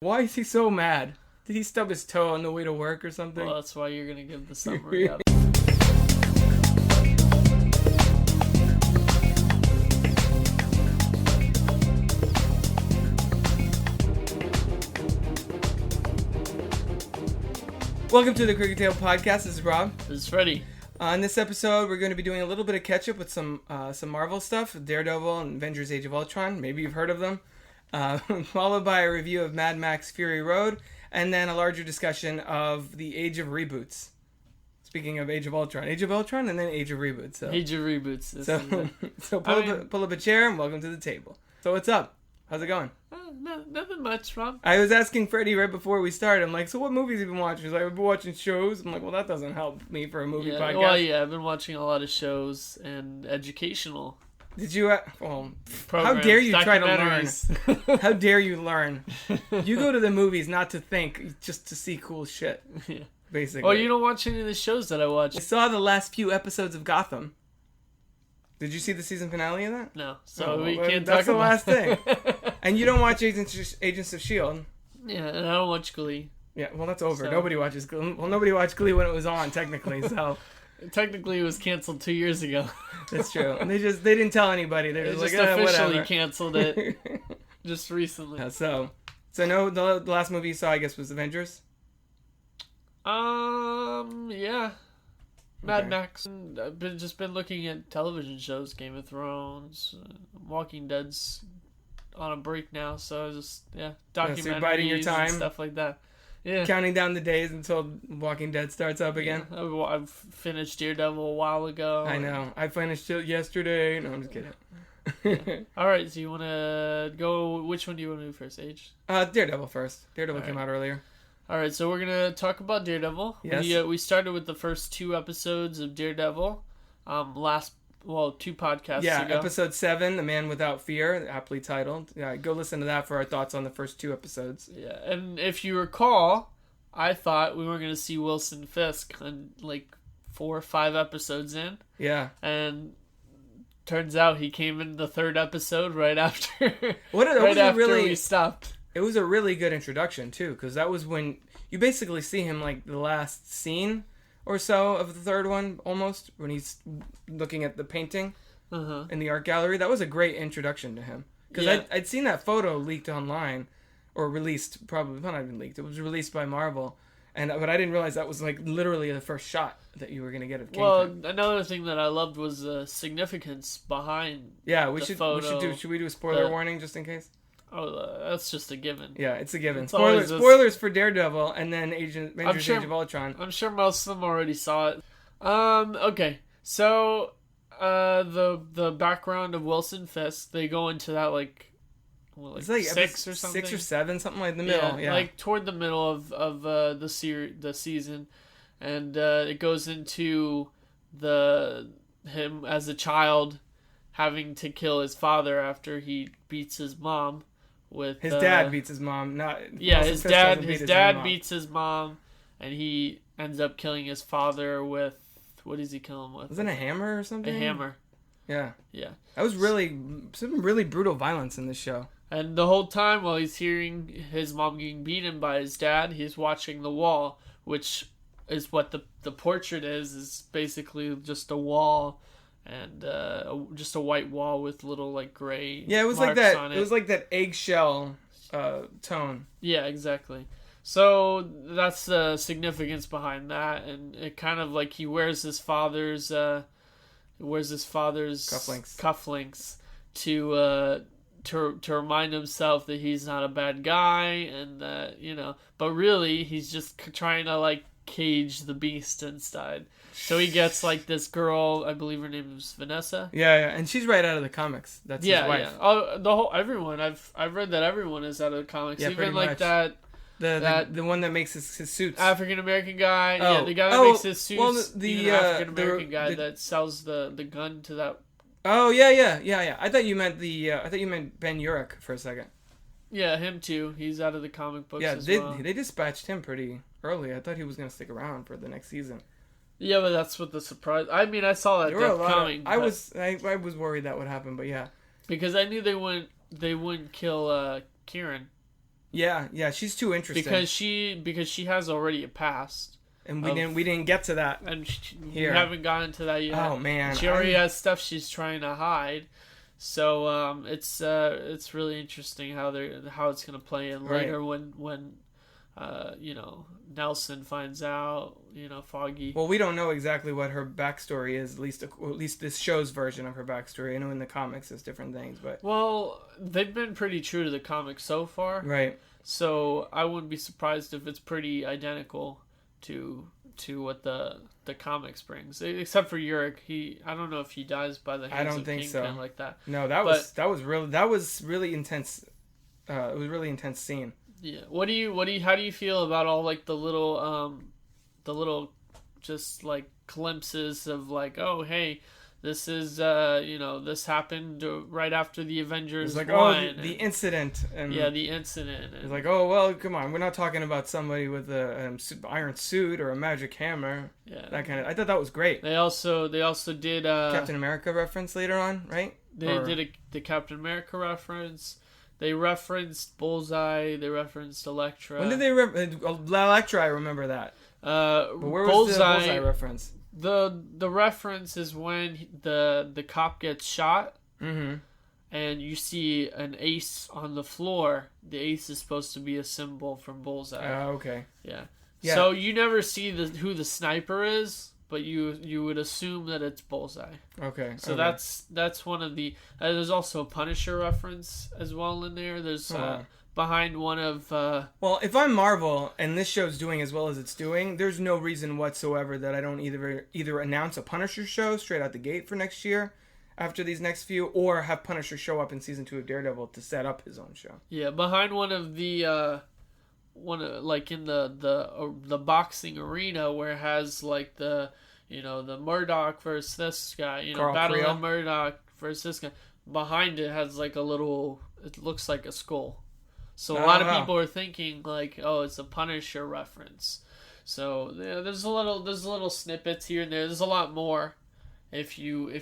Why is he so mad? Did he stub his toe on the way to work or something? Well, that's why you're going to give the summary up. Welcome to the Cricket Tale Podcast. This is Rob. This is Freddy. In this episode, we're going to be doing a little bit of catch-up with some Marvel stuff. Daredevil and Avengers Age of Ultron. Maybe you've heard of them. Followed by a review of Mad Max Fury Road. And then a larger discussion of the Age of Reboots. Speaking of Age of Ultron. Age of Ultron and then Age of Reboots. So. Age of Reboots. So pull up a chair and welcome to the table. So what's up? How's it going? Nothing much, Rob. I was asking Freddie right before we started. I'm like, so what movies have you been watching? He's like, I've been watching shows. I'm like, well, that doesn't help me for a movie podcast. Well, yeah, I've been watching a lot of shows and educational. Did you? How dare you try to learn? How dare you learn? You go to the movies not to think, just to see cool shit. Yeah. Basically. Oh, you don't watch any of the shows that I watch. I saw the last few episodes of Gotham. Did you see the season finale of that? No, so we can't talk about. That's the last thing. thing. And you don't watch Agents of S.H.I.E.L.D. Yeah, and I don't watch Glee. Yeah, well, that's over. So. Nobody watches Glee. Well, nobody watched Glee when it was on, technically. So technically, it was canceled 2 years ago. That's true. And they didn't tell anybody. They just like, officially whatever. Canceled it just recently. Yeah, so no, the last movie you saw, I guess, was Avengers. Yeah. Mad Max. I've just been looking at television shows, Game of Thrones, Walking Dead's on a break now, so documentaries so you're biding your time, and stuff like that. Yeah, counting down the days until Walking Dead starts up again. Yeah. I've finished Daredevil a while ago. I know. I finished it yesterday. No, I'm just kidding. Yeah. All right, so you want to go? Which one do you want to do first, Age? Daredevil first. Daredevil came right. out earlier. All right, so we're gonna talk about Daredevil. Yes. We started with the first 2 episodes of Daredevil. 2 podcasts ago. Yeah, episode 7, The Man Without Fear, aptly titled. Yeah, go listen to that for our thoughts on the first 2 episodes. Yeah, and if you recall, I thought we were gonna see Wilson Fisk on like 4 or 5 episodes in. Yeah. And turns out he came in the 3rd episode right after. We stopped. It was a really good introduction, too, because that was when you basically see him, like, the last scene or so of the 3rd one, almost, when he's looking at the painting in the art gallery. That was a great introduction to him. Because I'd seen that photo leaked online, or released, probably, not even leaked, it was released by Marvel, but I didn't realize that was, like, literally the first shot that you were going to get of Kingpin. Well, another thing that I loved was the significance behind should we do a spoiler warning, just in case? Oh, that's just a given. Yeah, it's a given. It's Spoilers for Daredevil and then Avengers Age of Ultron. I'm sure most of them already saw it. Okay. So, the background of Wilson Fisk, they go into that it's like 6 or something. 6 or 7, something like in the middle. Yeah. Like toward the middle of the season, and it goes into him as a child having to kill his father after he beats his mom. His dad beats his mom. His dad beats his mom, and he ends up killing his father with, what does he kill him with? Was it a hammer or something? A hammer. Yeah. Yeah. That was some really brutal violence in this show. And the whole time while he's hearing his mom getting beaten by his dad, he's watching the wall, which is what the portrait is basically just a wall. And just a white wall with little like gray. Yeah, it was marks like that. On it. It was like that eggshell tone. Yeah, exactly. So that's the significance behind that, and it kind of like he wears his father's cufflinks to remind himself that he's not a bad guy, and that but really he's just trying to like cage the beast inside. So he gets like this girl, I believe her name is Vanessa. Yeah, and she's right out of the comics. That's his wife. Yeah. Oh, everyone. I've read that everyone is out of the comics. Yeah, even like much. The one that makes his suits. African American guy. Yeah, the guy that makes his suits. Well, the African American guy that sells the gun to that. Oh yeah. I thought you meant Ben Urich for a second. Yeah, him too. He's out of the comic books. Yeah, as well. They dispatched him pretty early. I thought he was going to stick around for the next season. Yeah, but that's what the surprise. I mean, I saw that death coming. I was worried that would happen, but yeah, because I knew they wouldn't kill Kieran. Yeah, she's too interesting. Because she has already a past. And we didn't get to that. And here. We haven't gotten to that yet. Oh man. She already has stuff she's trying to hide. So it's really interesting how it's gonna play in later when Nelson finds out, Foggy. Well, we don't know exactly what her backstory is, at least this show's version of her backstory. I know in the comics there's different things, but... Well, they've been pretty true to the comics so far. Right. So I wouldn't be surprised if it's pretty identical to what the comics brings, except for Yurik. I don't know if he dies by the hands of Kingpin like that. No, that was really intense. It was a really intense scene. Yeah. How do you feel about all like the little just like glimpses of like, oh hey, this is this happened right after the Avengers. It's like the incident. And the incident. It's like, oh well, come on, we're not talking about somebody with a iron suit or a magic hammer. Yeah. That kind of. I thought that was great. They also did Captain America reference later on, right? They did the Captain America reference. They referenced Bullseye. They referenced Elektra. When did they Elektra? I remember that. But where was the Bullseye reference? The reference is when the cop gets shot, and you see an ace on the floor. The ace is supposed to be a symbol from Bullseye. Okay. Yeah. So you never see who the sniper is, but you would assume that it's Bullseye. Okay. So that's one of the. There's also a Punisher reference as well in there. There's behind one of. Well, if I'm Marvel and this show's doing as well as it's doing, there's no reason whatsoever that I don't either announce a Punisher show straight out the gate for next year, after these next few, or have Punisher show up in season 2 of Daredevil to set up his own show. Yeah, behind one of the. Like in the boxing arena where it has like the Murdoch versus this guy, Battle of Murdoch versus this guy. Behind it has like it looks like a skull. So a lot of people are thinking like, oh, it's a Punisher reference. So yeah, there's a little snippets here and there. There's a lot more if you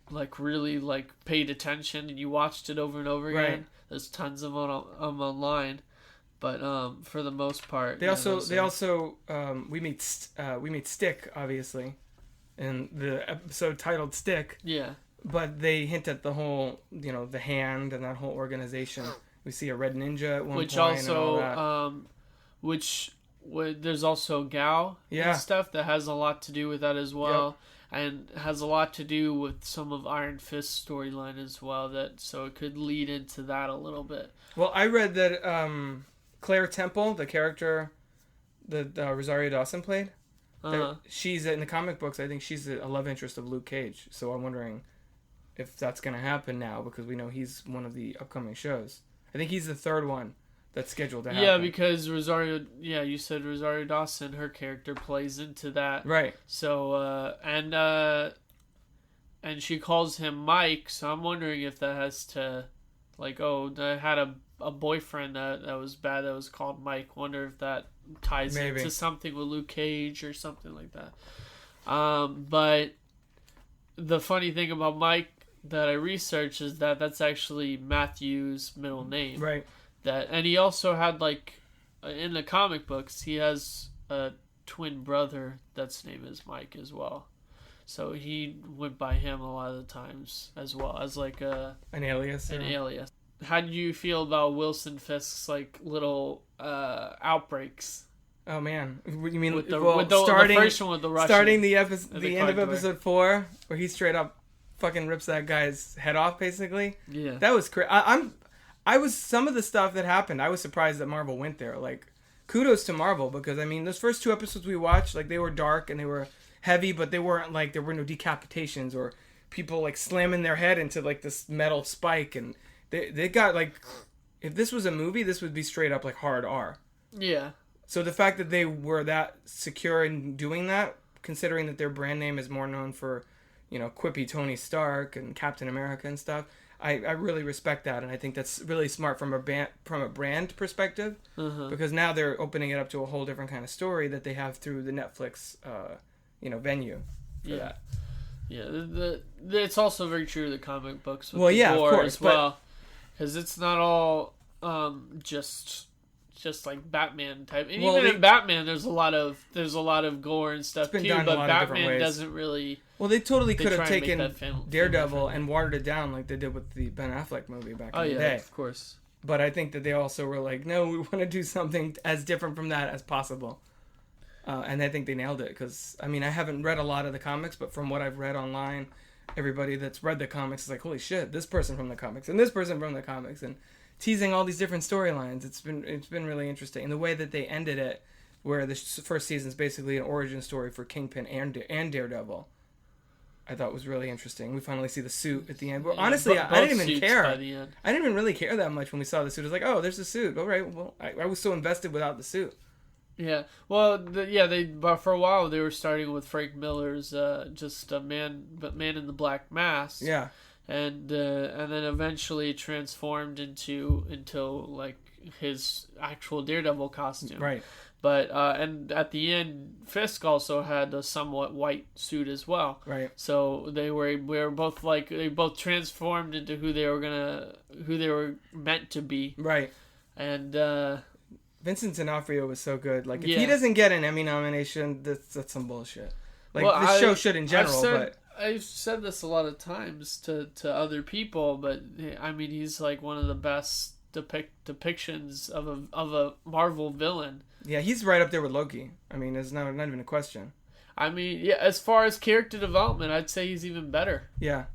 like really like paid attention and you watched it over and over again. Right. There's tons of them online, but for the most part, we meet Stick, obviously, in the episode titled Stick. Yeah. But they hint at the whole, the hand and that whole organization. We see a red ninja at one point. There's also Gao and stuff that has a lot to do with that as well. Yep. And has a lot to do with some of Iron Fist's storyline as well. So it could lead into that a little bit. Well, I read that Claire Temple, the character that Rosario Dawson played, she's in the comic books. I think she's a love interest of Luke Cage. So I'm wondering if that's going to happen now, because we know he's one of the upcoming shows. I think he's the third one that's scheduled to happen. Yeah, because you said Rosario Dawson, her character plays into that. Right. So, and she calls him Mike, so I'm wondering if that has to, like, I had a boyfriend that was bad that was called Mike. Wonder if that ties into something with Luke Cage or something like that. But the funny thing about Mike that I researched is that that's actually Matthew's middle name. Right. And he also had, like, in the comic books, he has a twin brother that's name is Mike as well. So he went by him a lot of the times as well as like an alias. Alias. How do you feel about Wilson Fisk's like little outbreaks? Oh man, you mean with the first one with the Russian, starting the end of episode 4, where he straight up fucking rips that guy's head off, basically. Yeah, that was crazy. I was some of the stuff that happened. I was surprised that Marvel went there. Like, kudos to Marvel, because I mean, those first 2 episodes we watched, like, they were dark and they were heavy, but they weren't like, there were no decapitations or people like slamming their head into like this metal spike, and they got like, if this was a movie, this would be straight up like hard R. Yeah. So the fact that they were that secure in doing that, considering that their brand name is more known for, quippy Tony Stark and Captain America and stuff. I really respect that, and I think that's really smart from a brand perspective, because now they're opening it up to a whole different kind of story that they have through the Netflix, venue for that. Yeah, it's also very true to the comic books. With of course, as well. because it's not all just like Batman type. And even in Batman, there's a lot of gore and stuff too. But Batman doesn't really. Well, they totally could have taken Daredevil and watered it down like they did with the Ben Affleck movie back in the day. Of course. But I think that they also were like, no, we want to do something as different from that as possible. And I think they nailed it because, I mean, I haven't read a lot of the comics, but from what I've read online, everybody that's read the comics is like, holy shit, this person from the comics and this person from the comics, and teasing all these different storylines. It's been really interesting. And the way that they ended it, where the first season is basically an origin story for Kingpin and Daredevil, I thought was really interesting. We finally see the suit at the end. Well, honestly, I didn't even care. I didn't even really care that much when we saw the suit. I was like, oh, there's the suit. All right. Well, I was so invested without the suit. Yeah. Well, but for a while they were starting with Frank Miller's just a man in the black mask. Yeah. And then eventually transformed into like his actual Daredevil costume. Right. But and at the end, Fisk also had a somewhat white suit as well. Right. So they were both like they both transformed into who they were meant to be. Right. And Vincent D'Onofrio was so good. Like if he doesn't get an Emmy nomination, that's some bullshit. Like this show should in general. I've said this a lot of times to other people, but I mean he's like one of the best depictions of a Marvel villain. Yeah, he's right up there with Loki. I mean, there's not even a question. I mean, yeah, as far as character development, I'd say he's even better. Yeah.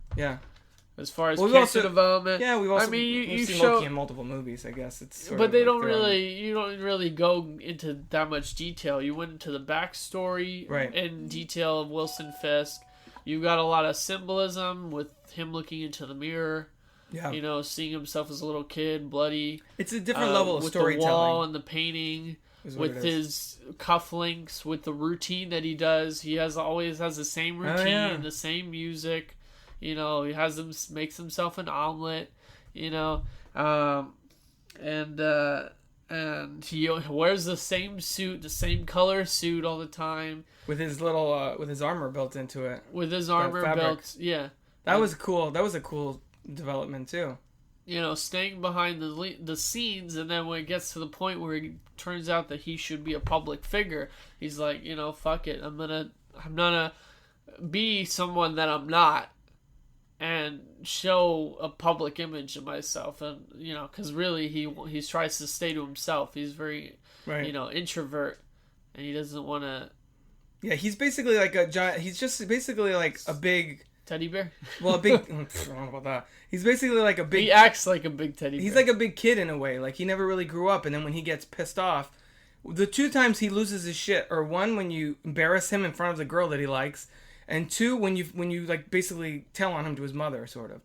As far as character development, yeah, we've seen Loki in multiple movies. I guess it's. But they don't really, you don't really go into that much detail. You went into the backstory in detail of Wilson Fisk. You got a lot of symbolism with him looking into the mirror. Yeah, seeing himself as a little kid, bloody. It's a different level of storytelling. With the wall and the painting. With his cufflinks, with the routine that he does, he always has the same routine, the same music. He makes himself an omelet. And he wears the same suit, the same color suit all the time, with his little with his armor built into it. With his armor built, yeah. That was cool. That was a cool development too. Staying behind the scenes, and then when it gets to the point where it turns out that he should be a public figure, he's like, fuck it, I'm gonna be someone that I'm not, and show a public image of myself, and because really he tries to stay to himself. He's very introvert, and he doesn't want to. Yeah, he's basically like a giant. He's just basically like a big teddy bear? Well, a big... I don't know about that. He's basically like a big... He acts like a big teddy bear. He's like a big kid in a way. Like, he never really grew up, and then when he gets pissed off... The 2 times he loses his shit are 1, when you embarrass him in front of the girl that he likes, and 2, when you like basically tell on him to his mother, sort of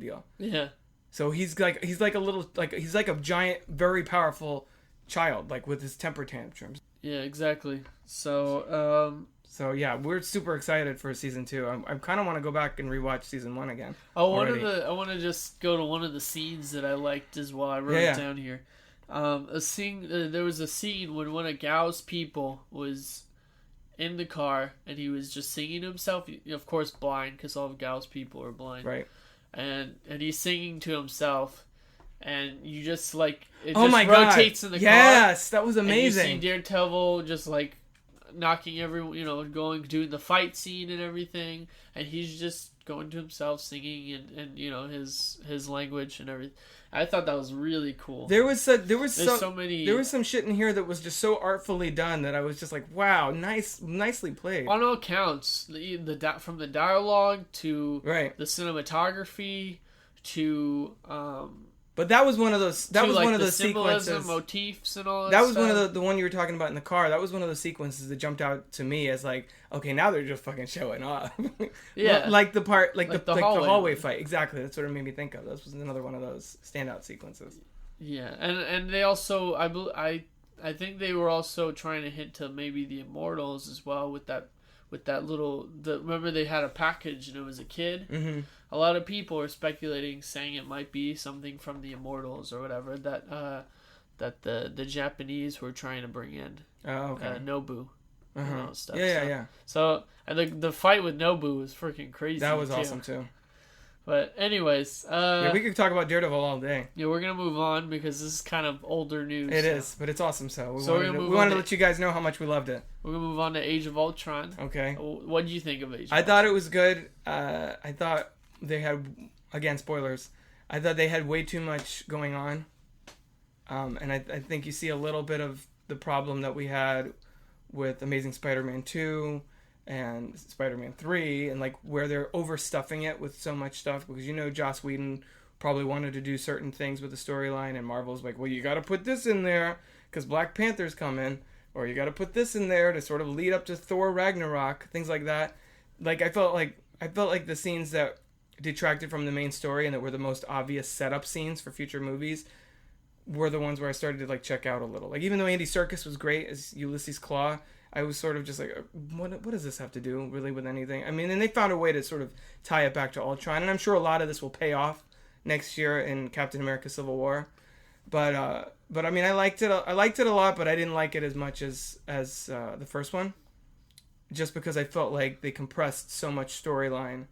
deal. Yeah. So he's like a little... He's like a giant, very powerful child, like, with his temper tantrums. Yeah, exactly. So yeah, we're super excited for season 2. I kind of want to go back and rewatch season 1 again. I want to just go to one of the scenes that I liked as well. I wrote it down here. There was a scene when one of Gao's people was in the car and he was just singing to himself. Of course, blind, because all of Gao's people are blind. Right. And he's singing to himself. And you just like it rotates in the car. Yes, that was amazing. And you see Daredevil just like knocking everyone, doing the fight scene and everything, and he's just going to himself singing and his language and everything. I thought that was really cool. There was some shit in here that was just so artfully done that I was just like, wow, nicely played. On all accounts, from the dialogue to the cinematography to But that was one of those. That was one of those sequences. Motifs and all that. That was one of the one you were talking about in the car. That was one of those sequences that jumped out to me as like, okay, now they're just fucking showing off. Yeah, like the part, like the hallway fight. Exactly. That's what it made me think of. This was another one of those standout sequences. Yeah, and they also, I think they were also trying to hint to maybe the Immortals as well with that little. Remember they had a package and it was a kid. Mm-hmm. A lot of people are speculating, saying it might be something from the Immortals or whatever that the Japanese were trying to bring in. Oh, okay. Nobu. And all that stuff. Yeah. So and the fight with Nobu was freaking crazy. That was awesome too. But anyways, yeah, we could talk about Daredevil all day. Yeah, we're gonna move on because this is kind of older news. It is, but it's awesome. So we we're wanted to let you guys know how much we loved it. We're gonna move on to Age of Ultron. Okay. What did you think of Age of Ultron? I thought it was good. I thought they had, again, spoilers. I thought they had way too much going on. And I think you see a little bit of the problem that we had with Amazing Spider-Man 2 and Spider-Man 3, and like where they're overstuffing it with so much stuff, because Joss Whedon probably wanted to do certain things with the storyline, and Marvel's like, well, you got to put this in there because Black Panther's coming, or you got to put this in there to sort of lead up to Thor Ragnarok, things like that. Like I felt like the scenes that detracted from the main story and that were the most obvious setup scenes for future movies were the ones where I started to like check out a little. Like, even though Andy Serkis was great as Ulysses Claw, I was sort of just like, what does this have to do really with anything? I mean, and they found a way to sort of tie it back to Ultron, and I'm sure a lot of this will pay off next year in Captain America: Civil War. But I mean, I liked it a lot, but I didn't like it as much as the first one, just because I felt like they compressed so much storyline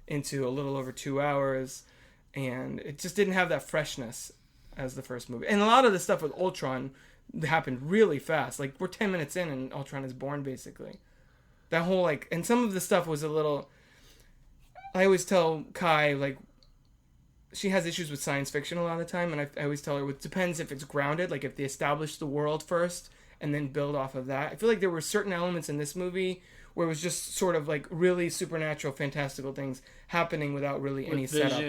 into a little over 2 hours, and it just didn't have that freshness as the first movie. And a lot of the stuff with Ultron happened really fast. Like, we're 10 minutes in and Ultron is born, basically. That whole, like, and some of the stuff was a little, I always tell Kai, like, she has issues with science fiction a lot of the time, and I always tell her, it depends if it's grounded, like if they establish the world first and then build off of that. I feel like there were certain elements in this movie where it was just sort of like really supernatural, fantastical things happening without really any setup.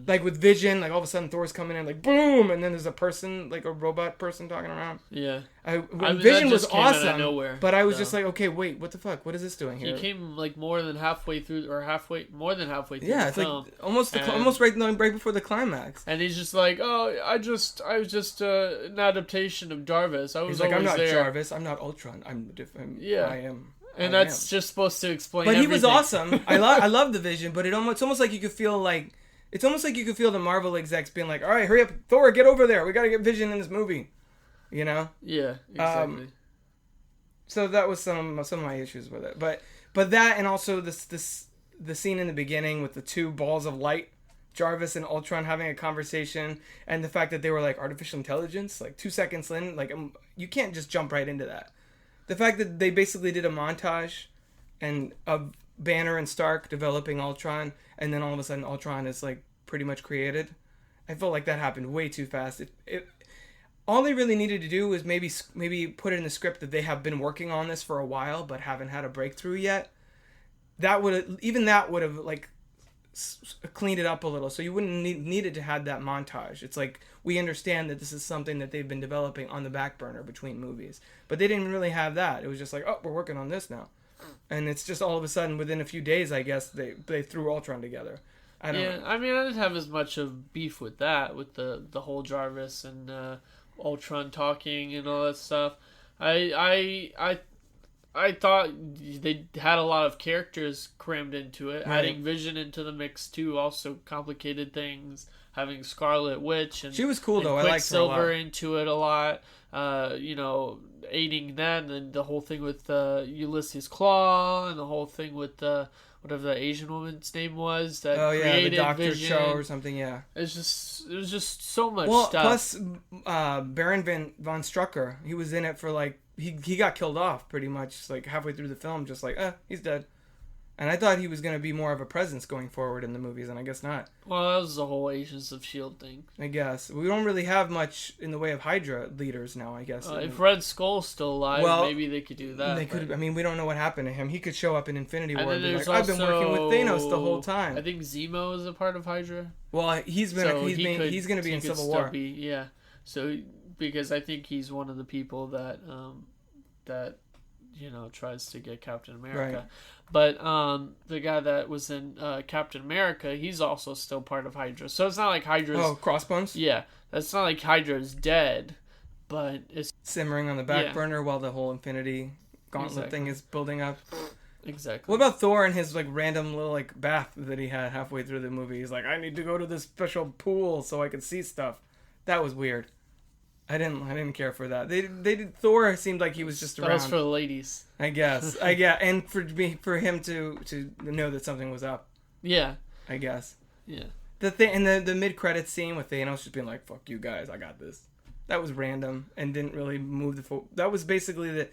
Like with Vision, like all of a sudden Thor's coming in, like boom, and then there's a person, like a robot person talking around. Yeah. Vision was awesome, but I was just like, okay, wait, what the fuck? What is this doing here? He came like more than halfway through the yeah, it's film. Like almost right before the climax. And he's just like, oh, I was just an adaptation of Jarvis. He's like, I'm not Jarvis, I'm not Ultron, I'm different. Yeah. I am. And that's just supposed to explain But everything. He was awesome. I love the Vision, but it's almost like you could feel the Marvel execs being like, all right, hurry up, Thor, get over there. We got to get Vision in this movie. Yeah, exactly. So that was some of my issues with it. But that, and also the scene in the beginning with the two balls of light, Jarvis and Ultron having a conversation, and the fact that they were like artificial intelligence, like 2 seconds in, like you can't just jump right into that. The fact that they basically did a montage and of Banner and Stark developing Ultron, and then all of a sudden Ultron is like pretty much created. I felt like that happened way too fast. All they really needed to do was maybe put it in the script that they have been working on this for a while but haven't had a breakthrough yet. That would have like cleaned it up a little, so you wouldn't needed to have that montage. It's like, we understand that this is something that they've been developing on the back burner between movies, but they didn't really have that. It was just like, oh, we're working on this now, and it's just all of a sudden within a few days, I guess they threw Ultron together. I don't know. I mean, I didn't have as much of beef with that, with the whole Jarvis and Ultron talking and all that stuff. I thought they had a lot of characters crammed into it. Right. Adding Vision into the mix too also complicated things. Having Scarlet Witch and she was cool though. I liked her a lot. Quicksilver into it a lot. Aiding that, and then the whole thing with Ulysses Claw, and the whole thing with whatever the Asian woman's name was that created the Doctor Vision. Show or something. Yeah, it was just so much stuff. Plus Baron von Strucker, he was in it for like he got killed off pretty much like halfway through the film, just like he's dead. And I thought he was going to be more of a presence going forward in the movies, and I guess not. Well, that was the whole Agents of S.H.I.E.L.D. thing. I guess. We don't really have much in the way of Hydra leaders now, I guess. If Red Skull's still alive, maybe they could do that. They could. I mean, we don't know what happened to him. He could show up in Infinity War and be like, also, I've been working with Thanos the whole time. I think Zemo is a part of Hydra. Well, he's going to be in Civil War. So, because I think he's one of the people that tries to get Captain America. Right. But the guy that was in Captain America, he's also still part of Hydra. So it's not like Hydra's... Oh, Crossbones? Yeah. That's not like Hydra's dead, but it's... simmering on the back burner while the whole Infinity Gauntlet thing is building up. Exactly. What about Thor and his like random little like bath that he had halfway through the movie? He's like, I need to go to this special pool so I can see stuff. That was weird. I didn't care for that. They did. Thor seemed like he was just around. That was for the ladies, I guess. And for him to know that something was up. Yeah. I guess. Yeah. The thing and the mid-credits scene with Thanos just being like, "Fuck you guys, I got this." That was random and didn't really move that was basically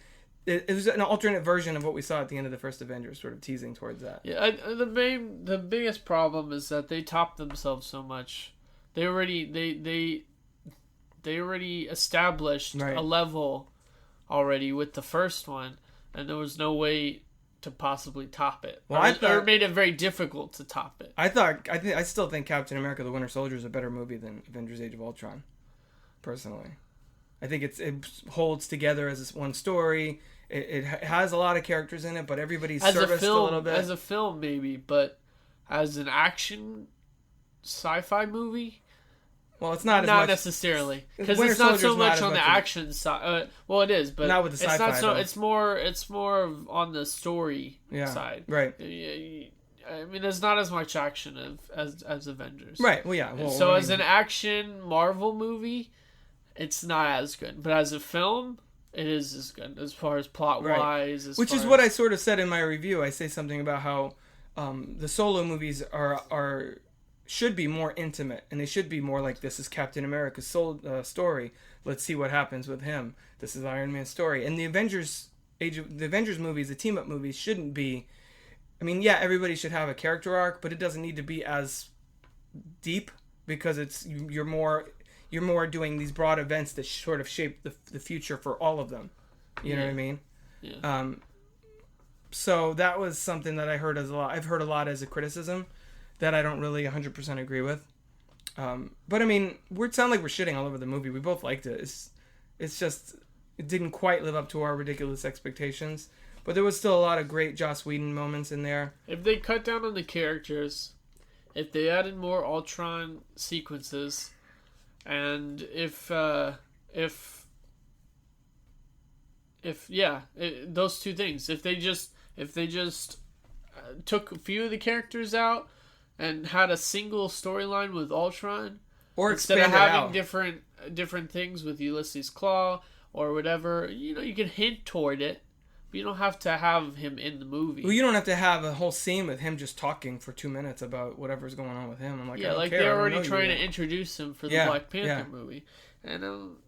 it was an alternate version of what we saw at the end of the first Avengers, sort of teasing towards that. Yeah, the biggest problem is that they topped themselves so much. They already established a level already with the first one, and there was no way to possibly top it. Well, or made it very difficult to top it. I still think Captain America: The Winter Soldier is a better movie than Avengers: Age of Ultron. Personally, I think it holds together as this one story. It has a lot of characters in it, but everybody's serviced a little bit. As a film, maybe, but as an action sci-fi movie, well, it's not as much necessarily, because it's not so much on the action side. Well, it is, but not with the sci-fi. It's not so. It's more on the story side, right? I mean, there's not as much action as Avengers, right? Well, yeah. Well, so as an action Marvel movie, it's not as good, but as a film, it is as good as far as plot wise. Which is what I sort of said in my review. I say something about how the solo movies should be more intimate, and they should be more like, this is Captain America's story. Let's see what happens with him. This is Iron Man's story. And the Avengers movies, the team up movies, shouldn't be. I mean, yeah, everybody should have a character arc, but it doesn't need to be as deep, because you're more doing these broad events that sort of shape the future for all of them. You know what I mean? Yeah. So that was something that I heard I've heard a lot as a criticism that I don't really 100% agree with. But I mean, it sound like we're shitting all over the movie. We both liked it. It's just, it didn't quite live up to our ridiculous expectations. But there was still a lot of great Joss Whedon moments in there. If they cut down on the characters, if they added more Ultron sequences, and those two things. If they just took a few of the characters out and had a single storyline with Ultron, or instead of having different things with Ulysses Claw or whatever, you can hint toward it, but you don't have to have him in the movie. Well, you don't have to have a whole scene with him just talking for 2 minutes about whatever's going on with him. I'm like, they're already trying to introduce him for the Black Panther movie, and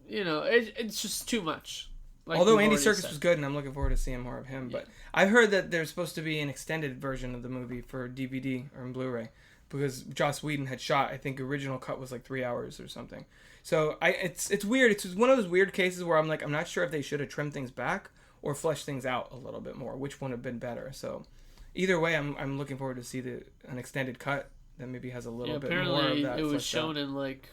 it's just too much. Although Andy Serkis was good, and I'm looking forward to seeing more of him. But I heard that there's supposed to be an extended version of the movie for DVD or in Blu-ray, because Joss Whedon had shot, I think, original cut was like 3 hours or something. So it's weird. It's one of those weird cases where I'm like, I'm not sure if they should have trimmed things back or fleshed things out a little bit more. Which one would have been better? So either way, I'm looking forward to see an extended cut that maybe has a little bit more of that. Apparently, it was shown in like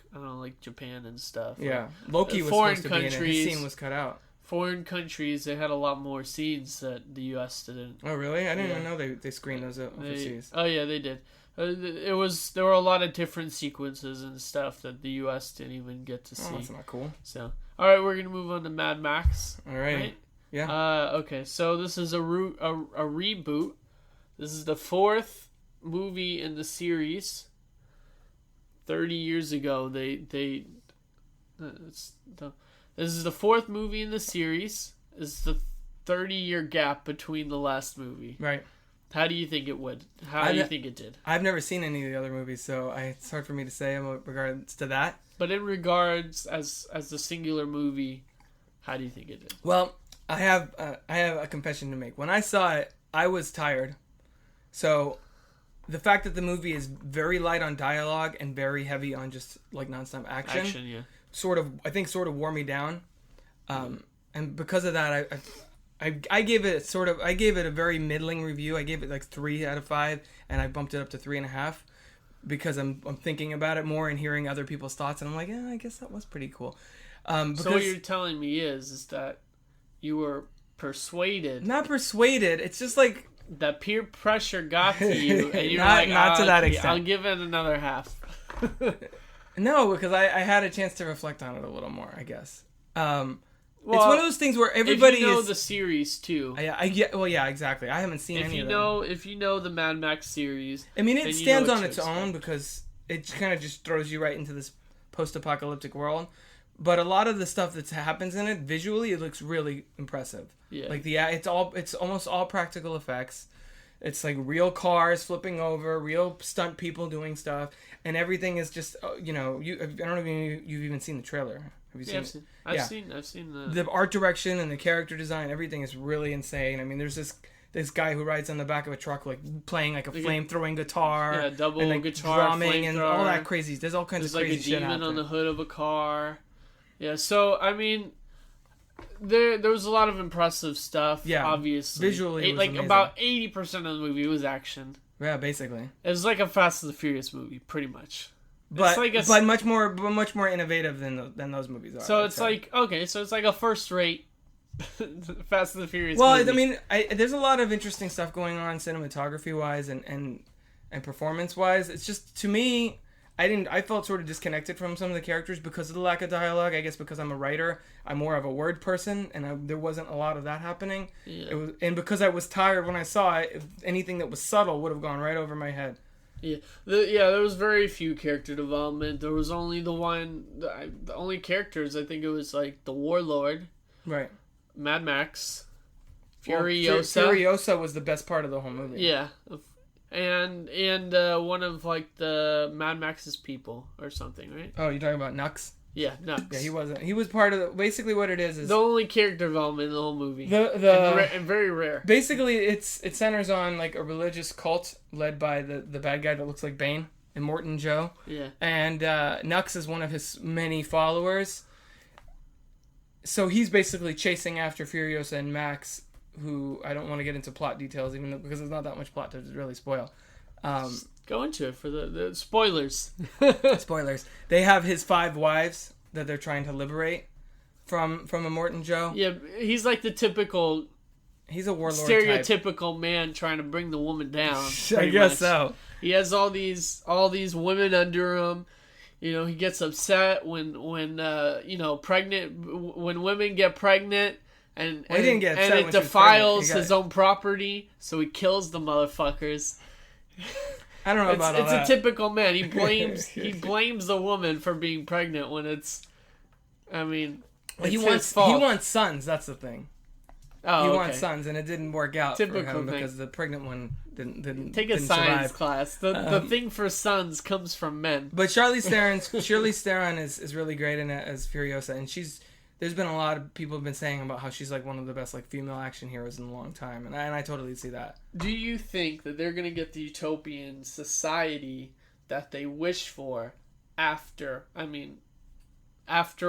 Japan and stuff. Yeah, Loki was supposed to be in it. His scene was cut out. Foreign countries, they had a lot more scenes that the U.S. didn't. Oh, really? I didn't even know they screened those overseas. Oh, yeah, they did. There were a lot of different sequences and stuff that the U.S. didn't even get to see. Oh, that's not cool. So, all right, we're gonna move on to Mad Max. All right. Yeah. Okay, so this is a reboot. This is the fourth movie in the series. 30 years ago, this is the fourth movie in the series. It's the 30-year gap between the last movie. Right. How do you think it would? How do you think it did? I've never seen any of the other movies, so it's hard for me to say in regards to that. But in regards as the singular movie, how do you think it did? Well, I have a confession to make. When I saw it, I was tired. So the fact that the movie is very light on dialogue and very heavy on just like nonstop action, sort of wore me down. And because of that, I gave it a very middling review. I gave it like 3 out of 5, and I bumped it up to 3.5 because I'm thinking about it more and hearing other people's thoughts, and I'm like, I guess that was pretty cool. So what you're telling me is that you were persuaded. Not persuaded. It's just like that peer pressure got to you, and you're not to that extent. I'll give it another half. No, because I had a chance to reflect on it a little more, I guess. It's one of those things where everybody the series too. Yeah, exactly. I haven't seen any of them. If you know the Mad Max series, I mean, it stands on its own because it kind of just throws you right into this post-apocalyptic world. But a lot of the stuff that happens in it, visually, it looks really impressive. Yeah. Like it's almost all practical effects. It's like real cars flipping over, real stunt people doing stuff, and everything is just I don't know if you've even seen the trailer. Have you seen it? I've seen the art direction and the character design. Everything is really insane. I mean, there's this guy who rides on the back of a truck like playing like a flame throwing guitar, double and, like, guitar, drumming and all that crazy. There's all kinds of crazy shit happening. There's like a demon on the hood of a car. Yeah, so I mean, there was a lot of impressive stuff. Yeah, obviously, visually, like amazing. About 80% of the movie was action. Yeah, basically, it was like a Fast and the Furious movie, pretty much. But much more innovative than those movies are. So it's like a first-rate Fast and the Furious movie. I mean, there's a lot of interesting stuff going on cinematography-wise and performance-wise. It's just, to me, I felt sort of disconnected from some of the characters because of the lack of dialogue. I guess because I'm a writer, I'm more of a word person, and there wasn't a lot of that happening. Yeah. And because I was tired when I saw it, anything that was subtle would have gone right over my head. Yeah, there was very few character development. There was only the only characters, I think it was like the Warlord. Right. Mad Max. Furiosa. Well, Furiosa was the best part of the whole movie. Yeah. And one of like the Mad Max's people or something, right? Oh, you're talking about Nux? Yeah, Nux. Yeah, he wasn't. He was part of basically what it is the only character development in the whole movie. And very rare. Basically, it centers on like a religious cult led by the bad guy that looks like Bane, Immortan Joe. Yeah. And Nux is one of his many followers. So he's basically chasing after Furiosa and Max, who I don't want to get into plot details, even though, because there's not that much plot to really spoil. Go into it for the spoilers. Spoilers. They have his 5 wives that they're trying to liberate from Immortan Joe. Yeah, he's like the typical. He's a warlord stereotypical type man trying to bring the woman down. I guess so. He has all these women under him. You know, he gets upset when pregnant when women get pregnant and it defiles his own property, so he kills the motherfuckers. I don't know about all that. It's a typical man. He blames the woman for being pregnant when it's. I mean, he wants sons. That's the thing. Oh, he wants sons, and it didn't work out for him because the pregnant one didn't take a science survive. class. The thing for sons comes from men. But Charlize Theron is really great in it as Furiosa, and there's been a lot of people have been saying about how she's like one of the best like female action heroes in a long time, and I totally see that. Do you think that they're gonna get the utopian society that they wish for after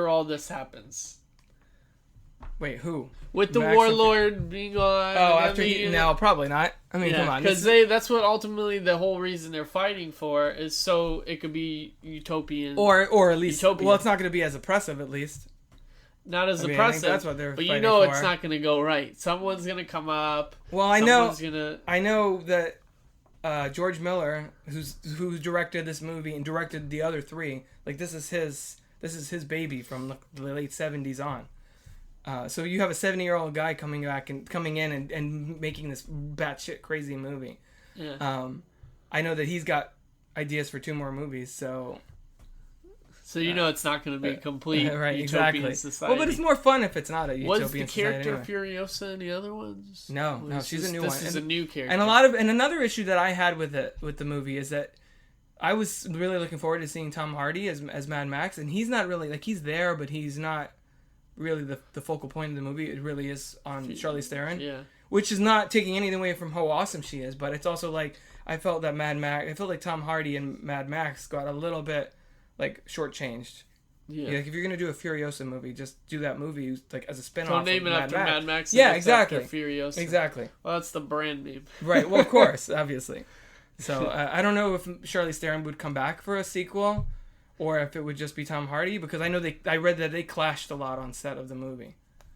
all this happens? Wait, who? With the Warlord being on... Oh, after no, probably not. I mean, come on. Because that's what ultimately the whole reason they're fighting for is so it could be utopian. Or at least... Utopian. Well, it's not going to be as oppressive, at least. Not as oppressive. That's what they're fighting for. It's not going to go right. Someone's going to come up. Well, I know that George Miller, who directed this movie and directed the other 3, like this is his baby from the late 70s on. So you have a 70-year-old guy coming in and making this batshit crazy movie. Yeah. I know that he's got ideas for 2 more movies, so it's not going to be a complete right, utopian society. Well, but it's more fun if it's not a utopian society. Was the character Furiosa in the other ones? No, she's a new one. This is a new character. And another issue that I had with the movie is that I was really looking forward to seeing Tom Hardy as Mad Max, and he's not really he's there, but he's not really the focal point of the movie. It really is on Charlize Theron, which is not taking anything away from how awesome she is, but it's also I felt like Tom Hardy and Mad Max got a little bit shortchanged. Yeah, if you're gonna do a Furiosa movie, just do that movie as a spin-off. Don't name it after Mad Max. Yeah, exactly. Furiosa. Exactly. Well, that's the brand name. Right. Well, of course, obviously. So I don't know if Charlize Theron would come back for a sequel, or if it would just be Tom Hardy, because I read that they clashed a lot on set of the movie.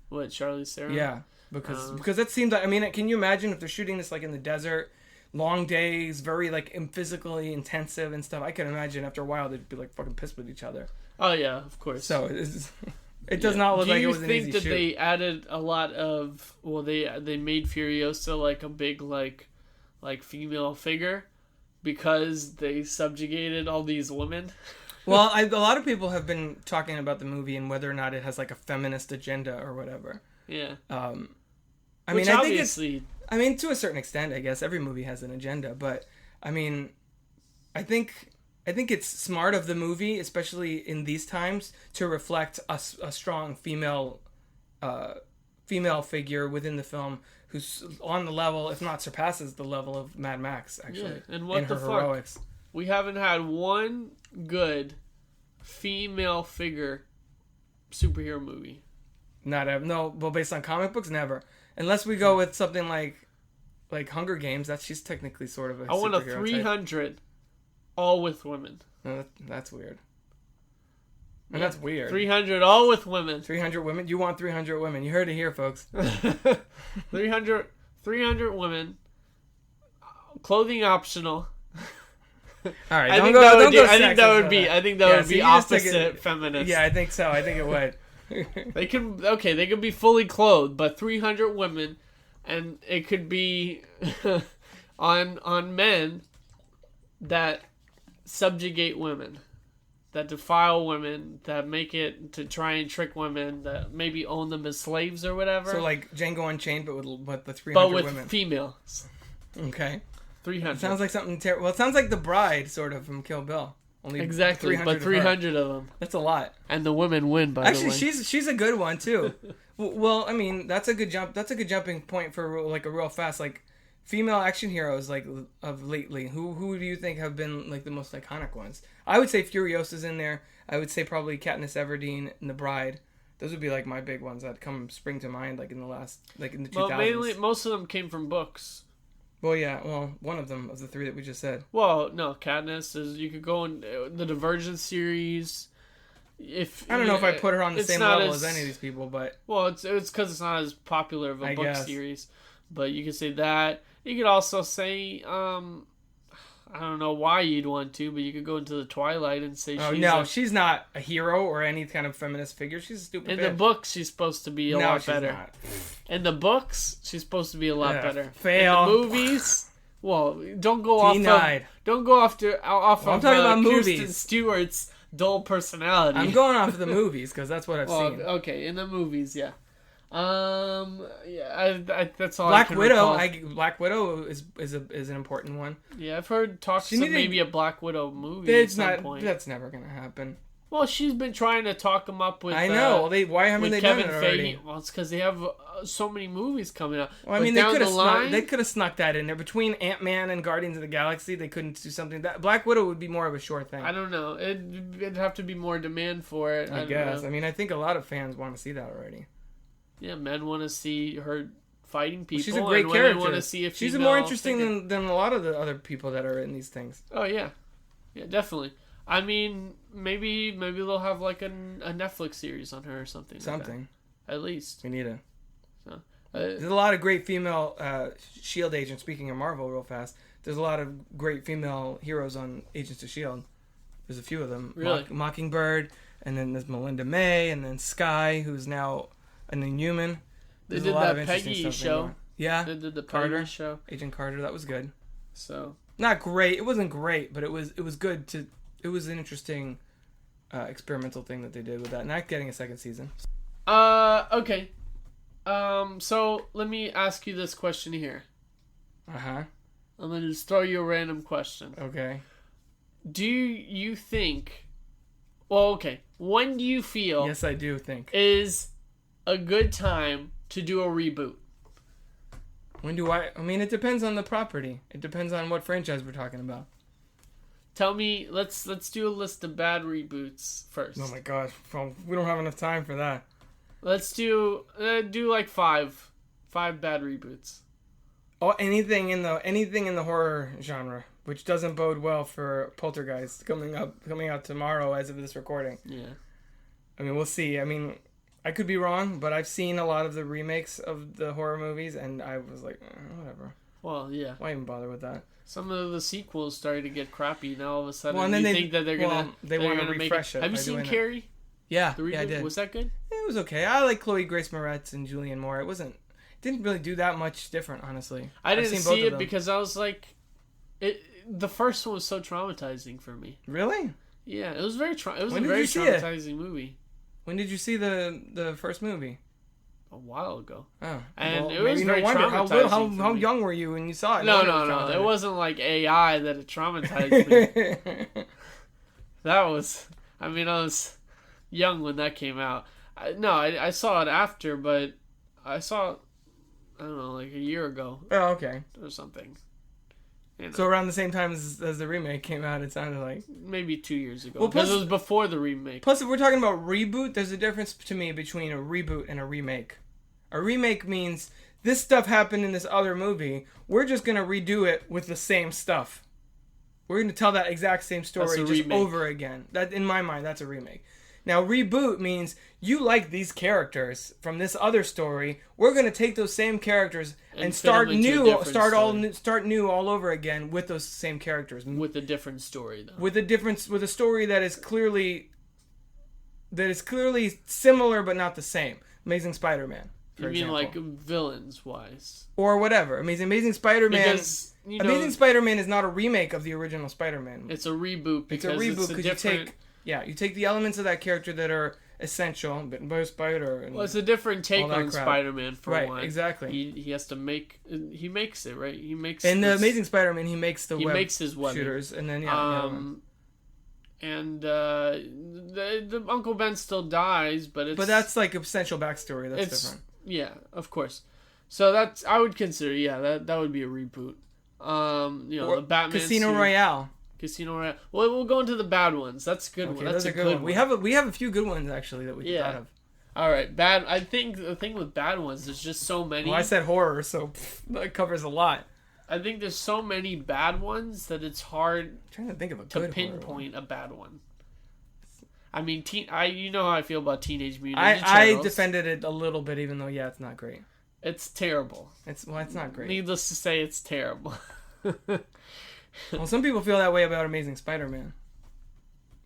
What, Charlize Theron? Yeah, because it seems like, can you imagine if they're shooting this in the desert, long days, very physically intensive and stuff? I can imagine after a while they'd be fucking pissed with each other. Oh yeah, of course. So it does not look like it was an easy shoot. Do you think that they added a lot of? Well, they made Furiosa a big female figure because they subjugated all these women. Well, a lot of people have been talking about the movie and whether or not it has a feminist agenda or whatever. Yeah. I I mean, to a certain extent, I guess every movie has an agenda, but I mean, I think it's smart of the movie, especially in these times, to reflect a strong female figure within the film who's on the level, if not surpasses the level of Mad Max, actually. Yeah. And what in her the fuck? Heroics. We haven't had one good female figure superhero movie. Well, based on comic books, never. Unless we go with something like Hunger Games, she's technically sort of a I want a superhero 300 type. all with women. No, that's weird. And that's weird. 300 all with women. 300 women? You want 300 women. You heard it here, folks. 300 women. Clothing optional. All right, I think that would be opposite feminist. Yeah, I think so. I think it would. They could be fully clothed, but 300 women, and it could be on men that subjugate women, that defile women, that make it to try and trick women, that maybe own them as slaves or whatever. So like Django Unchained, but with the 300 but with women. Females. Okay. 300. It sounds like something terrible. Well, it sounds like The Bride, sort of, from Kill Bill. Only exactly, 300 but 300 of them. That's a lot. And the women win, by the way. Actually, she's a good one, too. Well, I mean, that's a good jump. That's a good jumping point for, like, a real fast, like, female action heroes, like, of lately. Who do you think have been, like, the most iconic ones? I would say Furiosa's in there. I would say probably Katniss Everdeen and The Bride. Those would be, like, my big ones that spring to mind, like, in the 2000s. Well, mainly, most of them came from books. Well, yeah. Well, one of them of the three that we just said. Well, no, Katniss is. You could go in the Divergent series. I don't know if I put her on the same level as any of these people, but it's because it's not as popular of a book series. But you could say that. You could also say, I don't know why you'd want to, but you could go into the Twilight and say, she's not a hero or any kind of feminist figure. She's a stupid bitch. In the books, she's supposed to be a lot better. Not. In the books, she's supposed to be a lot better. Fail. In the movies, well, don't go off. I'm talking about movies. Kristen Stewart's dull personality. I'm going off of the movies because that's what I've seen. Okay, in the movies, yeah. That's all. Black Widow. Black Widow is an important one. Yeah, I've heard talks of maybe a Black Widow movie at some point. That's never gonna happen. Well, she's been trying to talk them up with. I know. Why haven't they done it already? Well, it's because they have so many movies coming out. Well, I mean, they could have snuck that in there between Ant-Man and Guardians of the Galaxy. They couldn't do something that Black Widow would be more of a sure thing. I don't know. It'd have to be more demand for it. I guess. I mean, I think a lot of fans want to see that already. Yeah, men want to see her fighting people. She's a great character. Want to see she's more interesting than a lot of the other people that are in these things. Oh yeah, definitely. I mean, maybe they'll have like a Netflix series on her or something. Something. Like at least we need it. So, there's a lot of great female S.H.I.E.L.D. agents. Speaking of Marvel, real fast, there's a lot of great female heroes on Agents of S.H.I.E.L.D. There's a few of them. Really? Mockingbird, and then there's Melinda May, and then Skye, who's now an Inhuman. They did that Peggy show. Yeah. They did the Peggy show. Agent Carter. That was good. So not great. It wasn't great, but it was good to. It was an interesting experimental thing that they did with that. Not getting a second season. Okay. So let me ask you this question here. Uh-huh. I'm gonna just throw you a random question. Okay. Do you think? Well, okay. When do you feel? Yes, I do think is a good time to do a reboot? When do I mean, it depends on the property. It depends on what franchise we're talking about. Tell me, let's do a list of bad reboots first. Oh my gosh, we don't have enough time for that. Let's do like five bad reboots. Oh, anything in the horror genre, which doesn't bode well for Poltergeist coming out tomorrow as of this recording. Yeah. I mean, we'll see. I mean, I could be wrong, but I've seen a lot of the remakes of the horror movies, and I was like, whatever. Well, yeah. Why even bother with that? Some of the sequels started to get crappy. Now all of a sudden, you think that they're gonna refresh it. Have you seen Carrie? Yeah, the reboot? Yeah, I did. Was that good? It was okay. I like Chloe Grace Moretz and Julianne Moore. It didn't really do that much different, honestly. I didn't see it because I was like, the first one was so traumatizing for me. Really? Yeah, it was a very traumatizing movie. When did you see the first movie? a while ago. Oh, and well, it was very wonder. traumatizing. How young were you when you saw it? No. It wasn't like AI that it traumatized me. That was, I was young when that came out. I saw it after, but I saw it, I don't know, like a year ago. Oh, okay. Or something. So around the same time as the remake came out, it sounded like... Maybe 2 years ago. Well, because it was before the remake. Plus, if we're talking about reboot, there's a difference to me between a reboot and a remake. A remake means this stuff happened in this other movie. We're just going to redo it with the same stuff. We're going to tell that exact same story just remake. Over again. That, in my mind, that's a remake. Now, reboot means you like these characters from this other story. We're going to take those same characters and start new all over again with those same characters. With a different story, though. With a story that is clearly similar but not the same. Amazing Spider-Man. You mean example. Like villains wise, or whatever? Amazing Spider-Man. Because, Amazing Spider-Man is not a remake of the original Spider-Man. It's a reboot. It's a reboot because you take the elements of that character that are essential, bitten by a spider. And it's a different take on Spider-Man for one. Right, exactly. He has to make. He makes it right. He makes. In the Amazing Spider-Man, he makes his weapon shooters, and then and the Uncle Ben still dies, but that's like essential backstory. That's different. Yeah, of course. So I would consider that would be a reboot. Or the Batman Casino Royale. Well, we'll go into the bad ones. That's a good one. That's a good one. We have a few good ones actually that we thought of. All right, bad. I think the thing with bad ones, there's just so many. Well, I said horror, so that covers a lot. I think there's so many bad ones that it's hard. I'm trying to think of to pinpoint a bad one. You know how I feel about Teenage Mutant Ninja Turtles. I defended it a little bit, even though it's not great. It's terrible. It's not great. Needless to say, it's terrible. Well, some people feel that way about Amazing Spider-Man,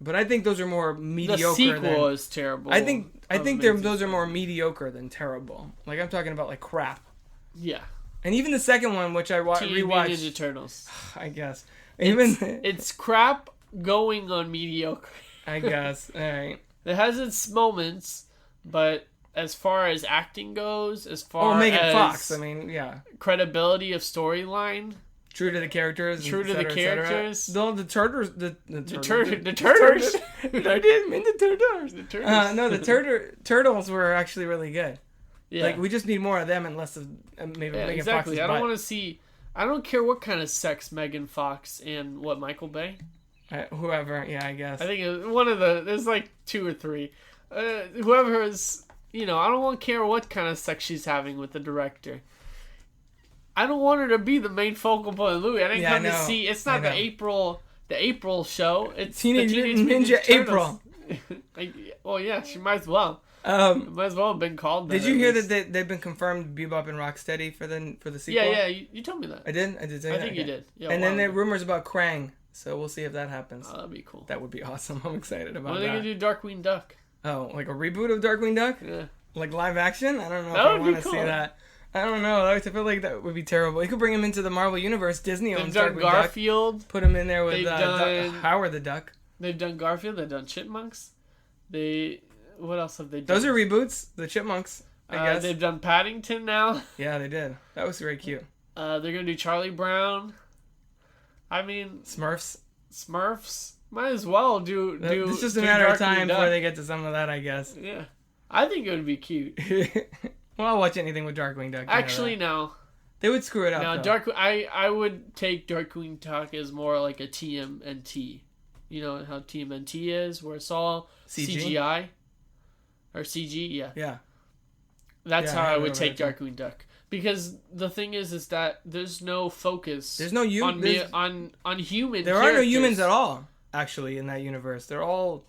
but I think those are more mediocre. The sequel is terrible. I think those are more mediocre than terrible. Like I'm talking about like crap. Yeah. And even the second one, which I rewatched. Ninja Turtles. I guess. It's crap going on mediocre. I guess. All right. It has its moments, but as far as acting goes, Megan Fox. Credibility of storyline. True to the characters. No, the turtles. The turtles. I didn't mean the turtles. The turtles. No, the turtles were actually really good. Yeah. Like we just need more of them and less of maybe Megan Fox. Exactly. I don't want to see. I don't care what kind of sex Megan Fox and Michael Bay. Whoever, I guess. I think there's like 2 or 3. Whoever is, I don't care what kind of sex she's having with the director. I don't want her to be the main focal point of the movie. I didn't come to see. It's not the April show. It's Teenage Mutant Ninja April. Well, yeah, she might as well. Might as well have been called that. Did you hear that they've been confirmed Bebop and Rocksteady for the sequel? Yeah, you told me that. I did say that. I think you did. Yeah, and then there are rumors about Krang, so we'll see if that happens. Oh, that'd be cool. That would be awesome. I'm excited about that. When are they going to do Darkwing Duck? Oh, like a reboot of Darkwing Duck? Yeah. Like live action? I don't know if I want to see that. I don't know. I feel like that would be terrible. You could bring him into the Marvel Universe. Disney owns Darkwing Garfield. Duck. Put him in there with Howard the Duck. They've done Garfield. They've done Chipmunks. What else have they done? Those are reboots. The Chipmunks, I guess. They've done Paddington now. Yeah, they did. That was very cute. They're going to do Charlie Brown. Smurfs. Might as well do. It's just a matter of time before they get to some of that, I guess. Yeah. I think it would be cute. Well, I'll watch anything with Darkwing Duck. Actually, no. They would screw it up. No, I would take Darkwing Duck as more like a TMNT. You know how TMNT is, where it's all CGI or CG. Yeah. Yeah. That's how I would take Darkwing Duck. Because the thing is that there's no focus. There's no on human. There are no humans at all, actually, in that universe. They're all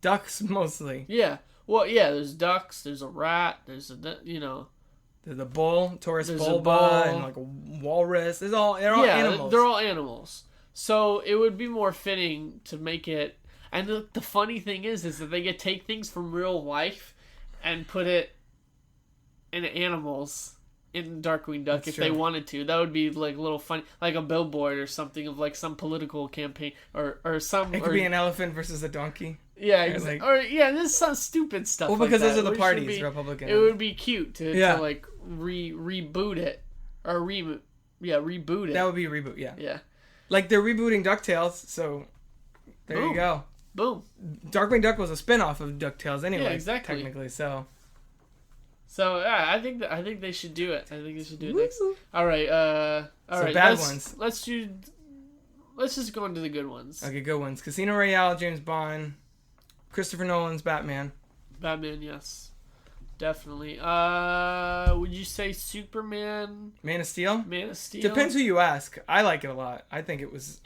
ducks mostly. Yeah. Well, yeah. There's ducks. There's a rat. There's There's a bull, Taurus bulba, and like a walrus. They're all animals. They're all animals. So it would be more fitting to make it. And the funny thing is that they could take things from real life and put it in animals in Darkwing Duck if they wanted to. That would be like a little funny, like a billboard or something of like some political campaign or some. It could be an elephant versus a donkey. Yeah, exactly. This is some stupid stuff. Well, because like those are the parties, Republican. It would be cute to like reboot it or reboot. Yeah, reboot it. That would be a reboot. Yeah. Yeah. Like they're rebooting DuckTales, so there you go. Boom. Darkwing Duck was a spin-off of DuckTales anyway. Yeah, exactly. Technically, so. So yeah, I think they should do it. I think they should do it next. All right. All right. Bad ones. Let's just go into the good ones. Okay, good ones. Casino Royale, James Bond, Christopher Nolan's Batman. Batman, yes. Definitely. Would you say Superman? Man of Steel? Man of Steel. Depends who you ask. I like it a lot. I think it was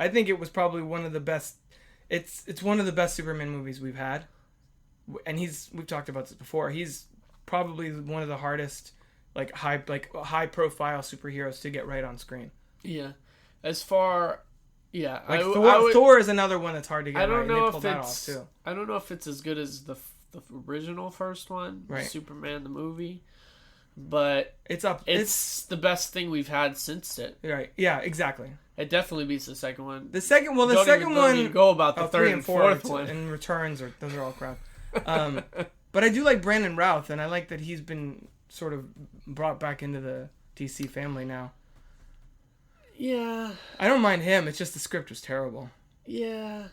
probably one of the best. It's one of the best Superman movies we've had. And we've talked about this before. He's probably one of the hardest high profile superheroes to get right on screen. Yeah. As far Thor is another one that's hard to get right. I don't know if that off too. I don't know if it's as good as the original first one, right. Superman the movie, but it's the best thing we've had since it. Right? Yeah, exactly. It definitely beats the second one. The second one don't even go about the third and fourth one. And Returns those are all crap. But I do like Brandon Routh, and I like that he's been sort of brought back into the DC family now. Yeah, I don't mind him. It's just the script was terrible. Yeah.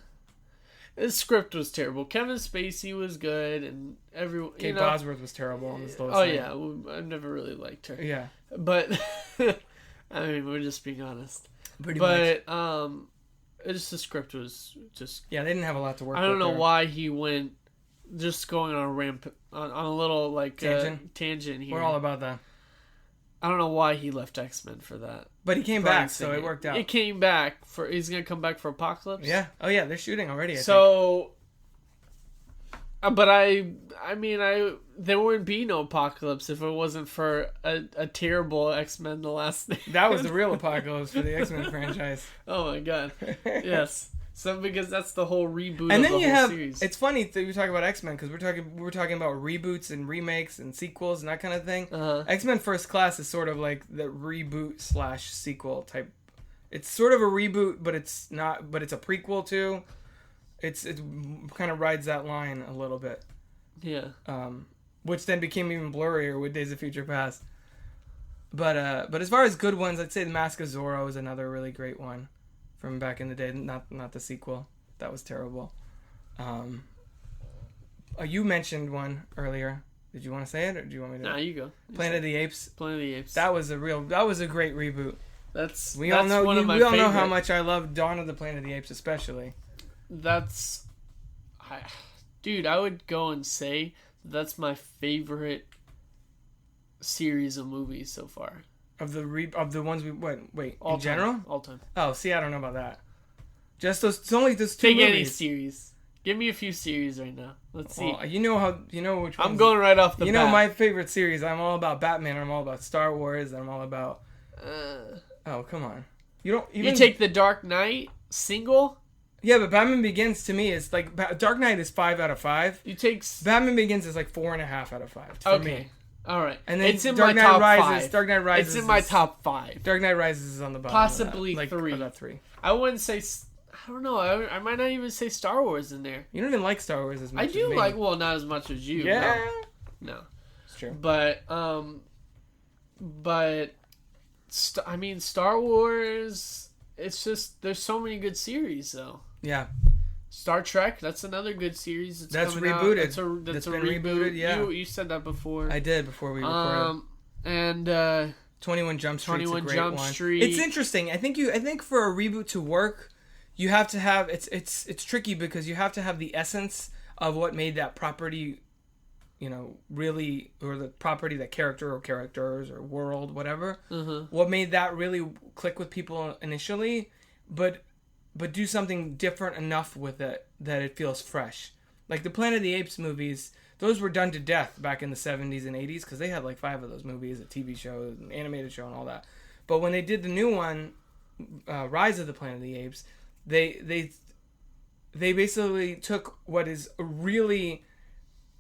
The script was terrible. Kevin Spacey was good, and everyone. Kate Bosworth was terrible on this list. Oh yeah, I've never really liked her. Yeah, but I mean, we're just being honest. Pretty much. It's the script was just. Yeah, they didn't have a lot to work with. I don't know why he went just going on a on a little tangent here. We're all about that. I don't know why he left X-Men for that. But he came back, so it worked out. He came back he's going to come back for Apocalypse? Yeah. Oh yeah, they're shooting already, I think. But there wouldn't be no Apocalypse if it wasn't for a terrible X-Men The Last Stand. That was the real Apocalypse for the X-Men franchise. Oh my god. Yes. So because that's the whole reboot and of then the whole series. It's funny that you talk about X-Men because we're talking about reboots and remakes and sequels and that kind of thing. X-Men First Class is sort of like the reboot / sequel type. It's sort of a reboot, but it's not. But it's a prequel too. It kind of rides that line a little bit. Yeah. Which then became even blurrier with Days of Future Past. But as far as good ones, I'd say The Mask of Zorro is another really great one. From back in the day, not the sequel. That was terrible. You mentioned one earlier. Did you want to say it, or do you want me to? Nah, you go. Planet of the Apes. Planet of the Apes. That was a great reboot. We all know how much I love Dawn of the Planet of the Apes, especially. Dude, I would go and say that's my favorite series of movies so far. Of the ones all in general? All time. Oh, see, I don't know about that. Just those. It's only those two Take movies. Any series. Give me a few series right now. Let's see. You know which ones. I'm going right off the bat. You know my favorite series. I'm all about Batman. I'm all about Star Wars. I'm all about. Oh, come on. You don't. You take the Dark Knight single. Yeah, but Batman Begins to me is like Dark Knight is 5 out of 5. You take Batman Begins is like 4.5 out of 5 for me. All right, and then it's in Dark my Knight top Rises. 5. Dark Knight Rises. It's in my top 5. Dark Knight Rises is on the bottom. Possibly of that. 3. About 3. I wouldn't say. I don't know. I might not even say Star Wars in there. You don't even like Star Wars as much. I do as me. like. Well, not as much as you. Yeah. No. It's true. But Star Wars. It's just there's so many good series though. Yeah. Star Trek, that's another good series. That's rebooted. That's a been reboot. Rebooted, yeah. You said that before. I did before we recorded. And 21 Jump Street's 21 a great Jump one. Street. It's interesting. I think for a reboot to work, you have to have it's tricky because you have to have the essence of what made that property, really, or the property, that character or characters or world, whatever. Mm-hmm. What made that really click with people initially, but do something different enough with it that it feels fresh. Like the Planet of the Apes movies, those were done to death back in the 70s and 80s because they had like 5 of those movies, a TV show, an animated show, and all that. But when they did the new one, Rise of the Planet of the Apes, they basically took what is a really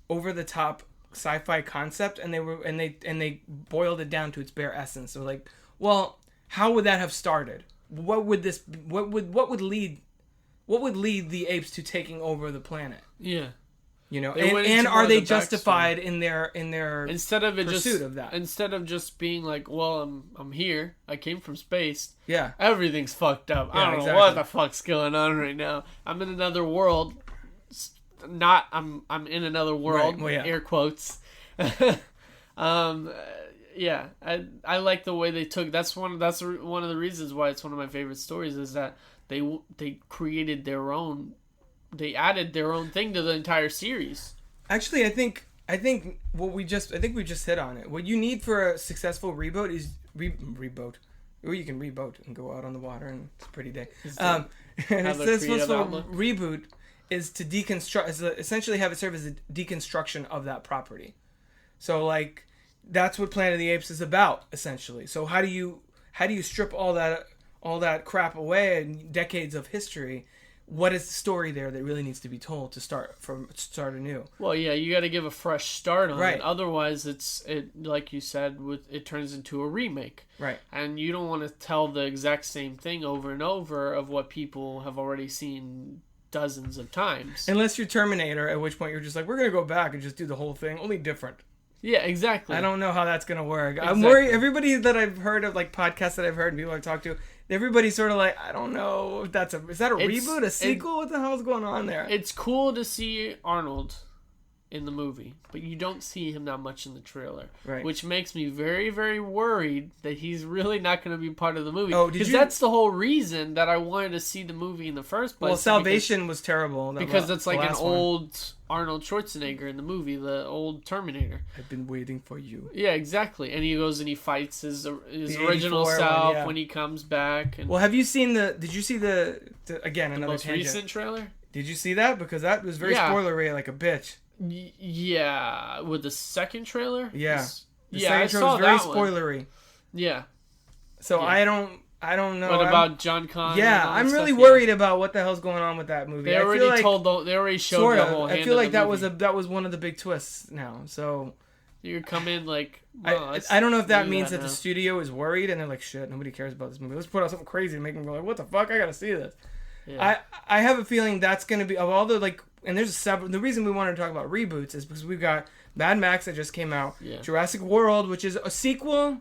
over the top sci-fi concept and they boiled it down to its bare essence. So like, well, how would that have started? What would lead the apes to taking over the planet? Yeah. You know, They went and into are more they of the justified in their instead of it pursuit just of that? Instead of just being like, well, I'm here. I came from space. Yeah. Everything's fucked up. Yeah, I don't know what the fuck's going on right now. I'm in another world. I'm in another world. Right. Well, yeah. Air quotes. Yeah, I like the way they took. That's one of the reasons why it's one of my favorite stories is that they created their own. They added their own thing to the entire series. Actually, I think we just hit on it. What you need for a successful reboot is reboot. Or you can reboot and go out on the water, and it's a pretty day. And a successful reboot is to deconstruct, essentially have it serve as a deconstruction of that property. So like that's what Planet of the Apes is about, essentially. So how do you strip all that crap away and decades of history? What is the story there that really needs to be told to start anew? Well, yeah, you got to give a fresh start on right. it. Otherwise, it like you said, it turns into a remake. Right. And you don't want to tell the exact same thing over and over of what people have already seen dozens of times. Unless you're Terminator, at which point you're just like, we're gonna go back and just do the whole thing, only different. Yeah, exactly. I don't know how that's gonna work. Exactly. I'm worried. Everybody that I've heard of, like podcasts that I've heard and people I've talked to, everybody's sort of like, I don't know if is that a reboot, a sequel? What the hell is going on there? It's cool to see Arnold in the movie, but you don't see him that much in the trailer, right? Which makes me very, very worried that he's really not going to be part of the movie. Oh, because that's the whole reason that I wanted to see the movie in the first place. Well, Salvation was terrible because it's like an old Arnold Schwarzenegger in the movie, the old Terminator. I've been waiting for you. Yeah, exactly. And he goes and he fights his original self when he comes back. And well, have you seen did you see the again another most tangent. Recent trailer? Did you see that? Because that was very spoilery, like a bitch. Yeah, with the second trailer. Yeah, the second trailer was very spoilery. Yeah. So yeah. I don't know. What about John Connor? Yeah, I'm really worried about what the hell's going on with that movie. They already they already showed the whole. I feel like that was one of the big twists now. So you come in like I don't know if that means that the studio is worried and they're like, shit, nobody cares about this movie. Let's put out something crazy and make them go like, what the fuck? I gotta see this. Yeah. I have a feeling that's gonna be of all the like. And there's several. The reason we wanted to talk about reboots is because we've got Mad Max that just came out, Jurassic World, which is a sequel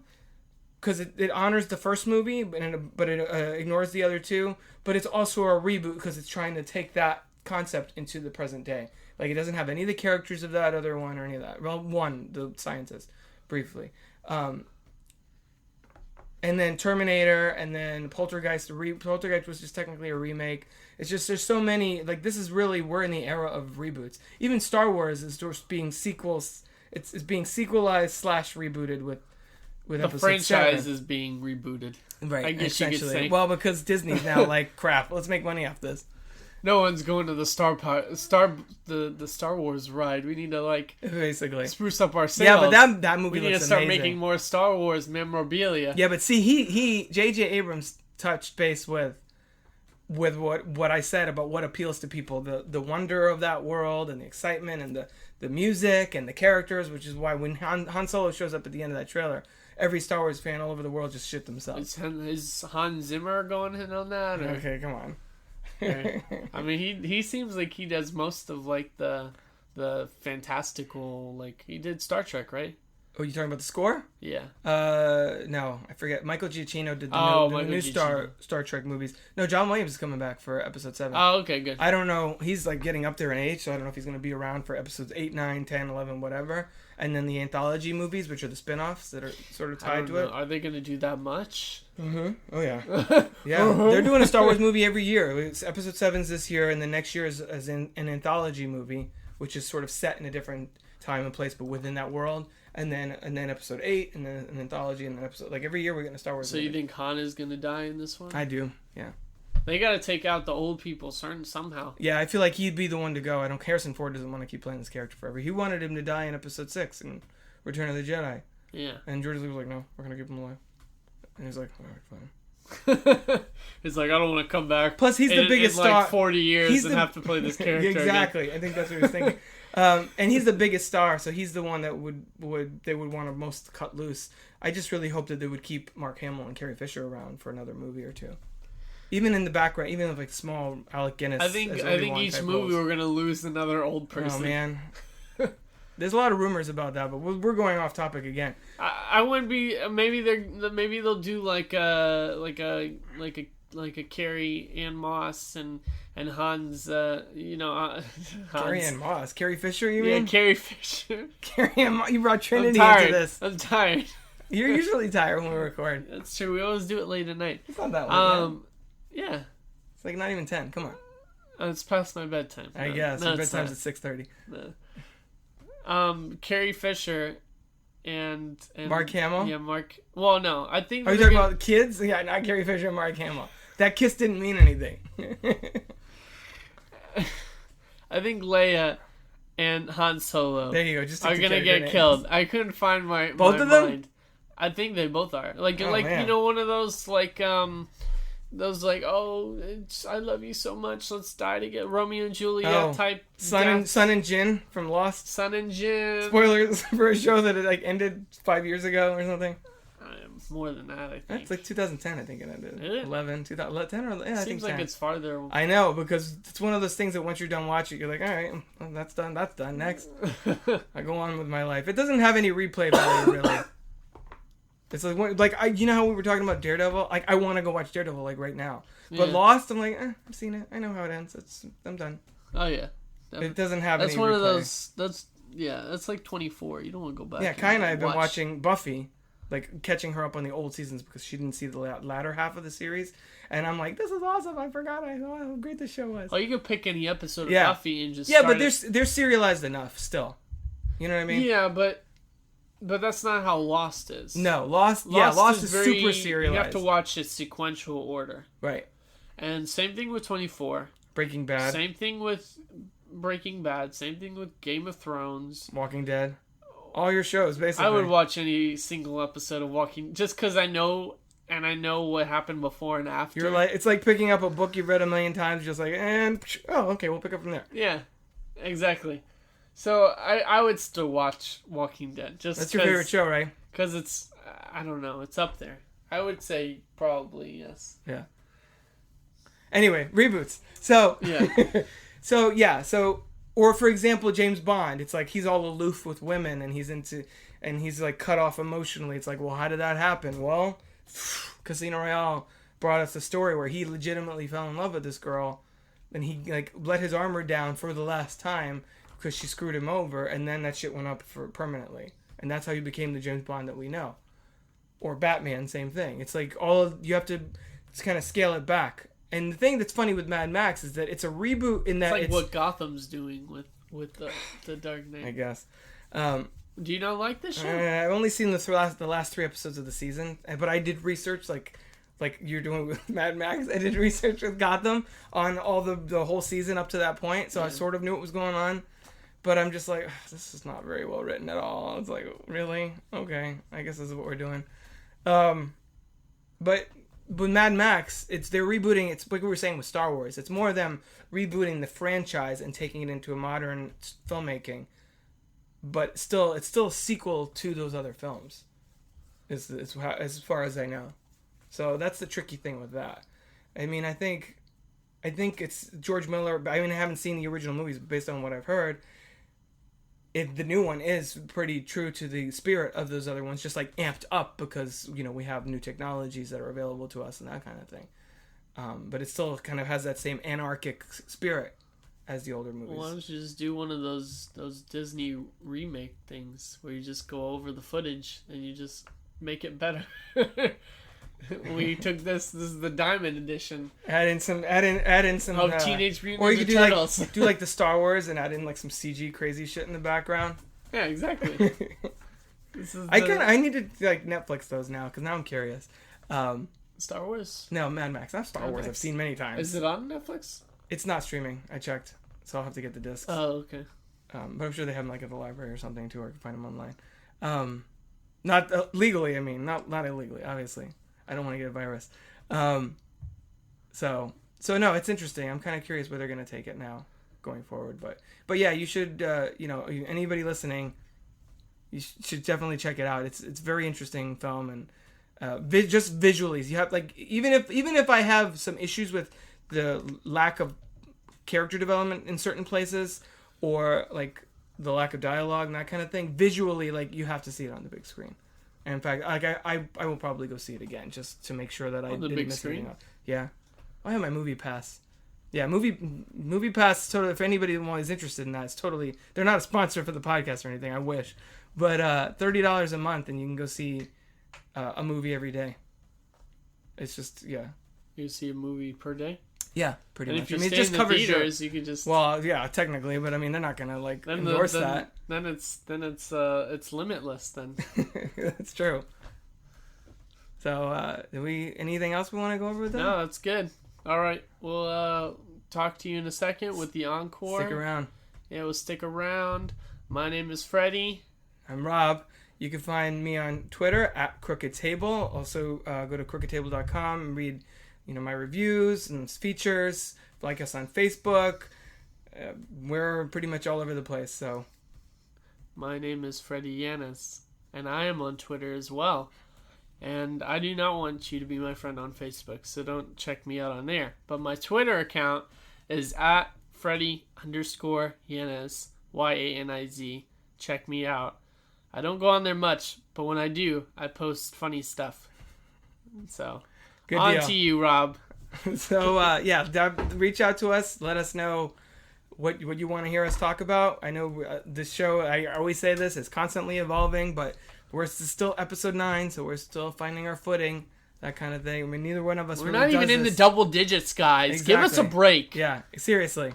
because it honors the first movie, but it ignores the other two. But it's also a reboot because it's trying to take that concept into the present day. Like it doesn't have any of the characters of that other one or any of that. Well, the scientist, briefly. And then Terminator, and then Poltergeist. Poltergeist was just technically a remake. It's just there's so many. Like this is really we're in the era of reboots. Even Star Wars is just being sequels. It's being sequelized / rebooted with the episode franchise 7. is being rebooted. Right, I guess you could say. Well, because Disney's now like crap. Let's make money off this. No one's going to the Star Wars ride. We need to basically spruce up our sales. Yeah, but that movie we need to start making more Star Wars memorabilia. Yeah, but see, he J.J. Abrams touched base with what I said about what appeals to people, the wonder of that world and the excitement and the music and the characters, which is why when Han Solo shows up at the end of that trailer, every Star Wars fan all over the world just shit themselves. Is Hans Zimmer going in on that? Or? Okay, come on. I mean, he seems like he does most of like the fantastical, like he did Star Trek, right? Oh, you talking about the score? Yeah. No, I forget. Michael Giacchino did the new Star Trek movies. No, John Williams is coming back for episode 7. Oh, okay, good. I don't know. He's like getting up there in age, so I don't know if he's going to be around for episodes 8, 9, 10, 11, whatever. And then the anthology movies, which are the spin-offs that are sort of tied to it. Are they going to do that much? Mm-hmm. Oh, yeah. Yeah. They're doing a Star Wars movie every year. Episode 7's this year, and the next year is in an anthology movie, which is sort of set in a different time and place, but within that world. And then episode 8, and then an anthology, and then episode... Like, every year we're getting a Star Wars movie. So you think Han is going to die in this one? I do, yeah. They got to take out the old people somehow. Yeah, I feel like he'd be the one to go. Harrison Ford doesn't want to keep playing this character forever. He wanted him to die in episode 6 in Return of the Jedi. Yeah. And George Lucas was like, no, we're going to keep him alive. And he's like, all right, fine. He's like, I don't want to come back. Plus, he's the biggest star. Like 40 years and have to play this character. Exactly. Again. I think that's what he was thinking. And he's the biggest star, so he's the one that they would want to most cut loose. I just really hope that they would keep Mark Hamill and Carrie Fisher around for another movie or two. Even in the background, even with like small Alec Guinness. I think each movie we're gonna lose another old person. Oh man. There's a lot of rumors about that, but we're going off topic again. I wouldn't be. Maybe they'll do like a Carrie Ann Moss and Hans. Hans. Carrie Ann Moss, Carrie Fisher. You mean? Yeah, Carrie Fisher. Carrie Ann Moss. You brought Trinity into this. I'm tired. You're usually tired when we record. That's true. We always do it late at night. It's not that late. Yeah. It's like not even 10. Come on. It's past my bedtime. I guess. Your bedtime's at 6:30. Carrie Fisher and Mark Hamill? Yeah, Mark. Well, no. I think... Are you talking about kids? Yeah, not Carrie Fisher and Mark Hamill. That kiss didn't mean anything. I think Leia and Han Solo there you go. Just are gonna get killed. I couldn't find my both of them? mind. I think they both are. Man. One of those those I love you so much, let's die together, Romeo and Juliet type. Sun and Jin from Lost. Sun and Jin. Spoilers for a show that it ended 5 years ago or something. More than that, I think. That's like 2010, I think it ended. Is it? 11, 2010 or yeah, I think seems 10. like it's farther. I know, because it's one of those things that once you're done watching, you're like, all right, well, that's done. Next. I go on with my life. It doesn't have any replay value, really. It's like you know how we were talking about Daredevil? Like, I want to go watch Daredevil, like, right now. But Lost, I'm like, I've seen it. I know how it ends. I'm done. Oh, yeah. It doesn't have that's any one replay. Of those, that's like 24. You don't want to go back. Yeah, Kai and I have been watching Buffy, like, catching her up on the old seasons because she didn't see the latter half of the series. And I'm like, this is awesome. I forgot how great this show was. Oh, you could pick any episode of Buffy and just but they're serialized enough still. You know what I mean? Yeah, but that's not how Lost is. No, Lost is super serialized. You have to watch it sequential order. Right. And same thing with 24. Breaking Bad. Same thing with Breaking Bad. Same thing with Game of Thrones. Walking Dead. All your shows, basically. I would watch any single episode of Walking... Just because I know what happened before and after. It's like picking up a book you've read a million times, just like, okay, we'll pick up from there. Yeah, exactly. So I would still watch Walking Dead. That's your favorite show, right? Because it's, I don't know, it's up there. I would say probably yes. Yeah. Anyway, reboots. So yeah. Or for example, James Bond. It's like he's all aloof with women, and he's like cut off emotionally. It's like, well, how did that happen? Well, Casino Royale brought us a story where he legitimately fell in love with this girl, and he like let his armor down for the last time because she screwed him over, and then that shit went up for permanently, and that's how he became the James Bond that we know. Or Batman, same thing. It's like you have to kind of scale it back. And the thing that's funny with Mad Max is that it's a reboot in that it's like what Gotham's doing with the Dark Knight. I guess. Do you not like this show? I've only seen the last 3 episodes of the season, but I did research like you're doing with Mad Max. I did research with Gotham on all the whole season up to that point, so I sort of knew what was going on. But I'm just like, this is not very well written at all. It's like, really? Okay, I guess this is what we're doing. But with Mad Max, they're rebooting. It's like we were saying with Star Wars. It's more them rebooting the franchise and taking it into a modern filmmaking. But it's still a sequel to those other films, as far as I know. So that's the tricky thing with that. I mean, I think it's George Miller. I mean, I haven't seen the original movies, but based on what I've heard, the new one is pretty true to the spirit of those other ones, just like amped up because, we have new technologies that are available to us and that kind of thing. But it still kind of has that same anarchic spirit as the older movies. Why don't you just do one of those Disney remake things where you just go over the footage and you just make it better? We took this is the Diamond Edition. Add in some Teenage Mutant Ninja or you could Turtles. do like the Star Wars and add in like some CG crazy shit in the background. Yeah, exactly. I need to like Netflix those now because now I'm curious. Star Wars? No, Mad Max. Not Star Wars. I've seen many times. Is it on Netflix? It's not streaming. I checked, so I'll have to get the discs. Oh, okay. But I'm sure they have them like at the library or something too, or I can find them online. Not legally. I mean, not illegally. Obviously, I don't want to get a virus. So no, it's interesting. I'm kind of curious where they're going to take it now, going forward. But yeah, you should. Anybody listening, you should definitely check it out. It's a very interesting film, and just visually. You have like even if I have some issues with the lack of character development in certain places, or like the lack of dialogue and that kind of thing, visually, like, you have to see it on the big screen. And in fact, like, I will probably go see it again just to make sure that I didn't miss anything up. Yeah, I have my movie pass. Yeah, movie pass. Totally. If anybody is interested in that, it's totally. They're not a sponsor for the podcast or anything. I wish, but $30 a month, and you can go see a movie every day. It's just You see a movie per day. Yeah, pretty much. If you stay in the theaters, you could just. Well, yeah, technically, but I mean, they're not gonna like endorse that. Then it's limitless. Then that's true. So, anything else we want to go over with that? No, that's good. All right, we'll talk to you in a second with the encore. Stick around. Yeah, we'll stick around. My name is Freddy. I'm Rob. You can find me on Twitter at Crooked Table. Also, go to crookedtable.com and read, my reviews and features. Like us on Facebook. We're pretty much all over the place. So, my name is Freddy Yanis, and I am on Twitter as well. And I do not want you to be my friend on Facebook, so don't check me out on there. But my Twitter account is at Freddy_Yaniz, YANIZ. Check me out. I don't go on there much, but when I do, I post funny stuff. So, good on deal. To you, Rob. So, reach out to us. Let us know what you want to hear us talk about. I know this show, I always say this, is constantly evolving, but we're still episode 9, so we're still finding our footing, that kind of thing. I mean, neither one of us. We're not even in the double digits, guys. Exactly. Give us a break. Yeah, seriously.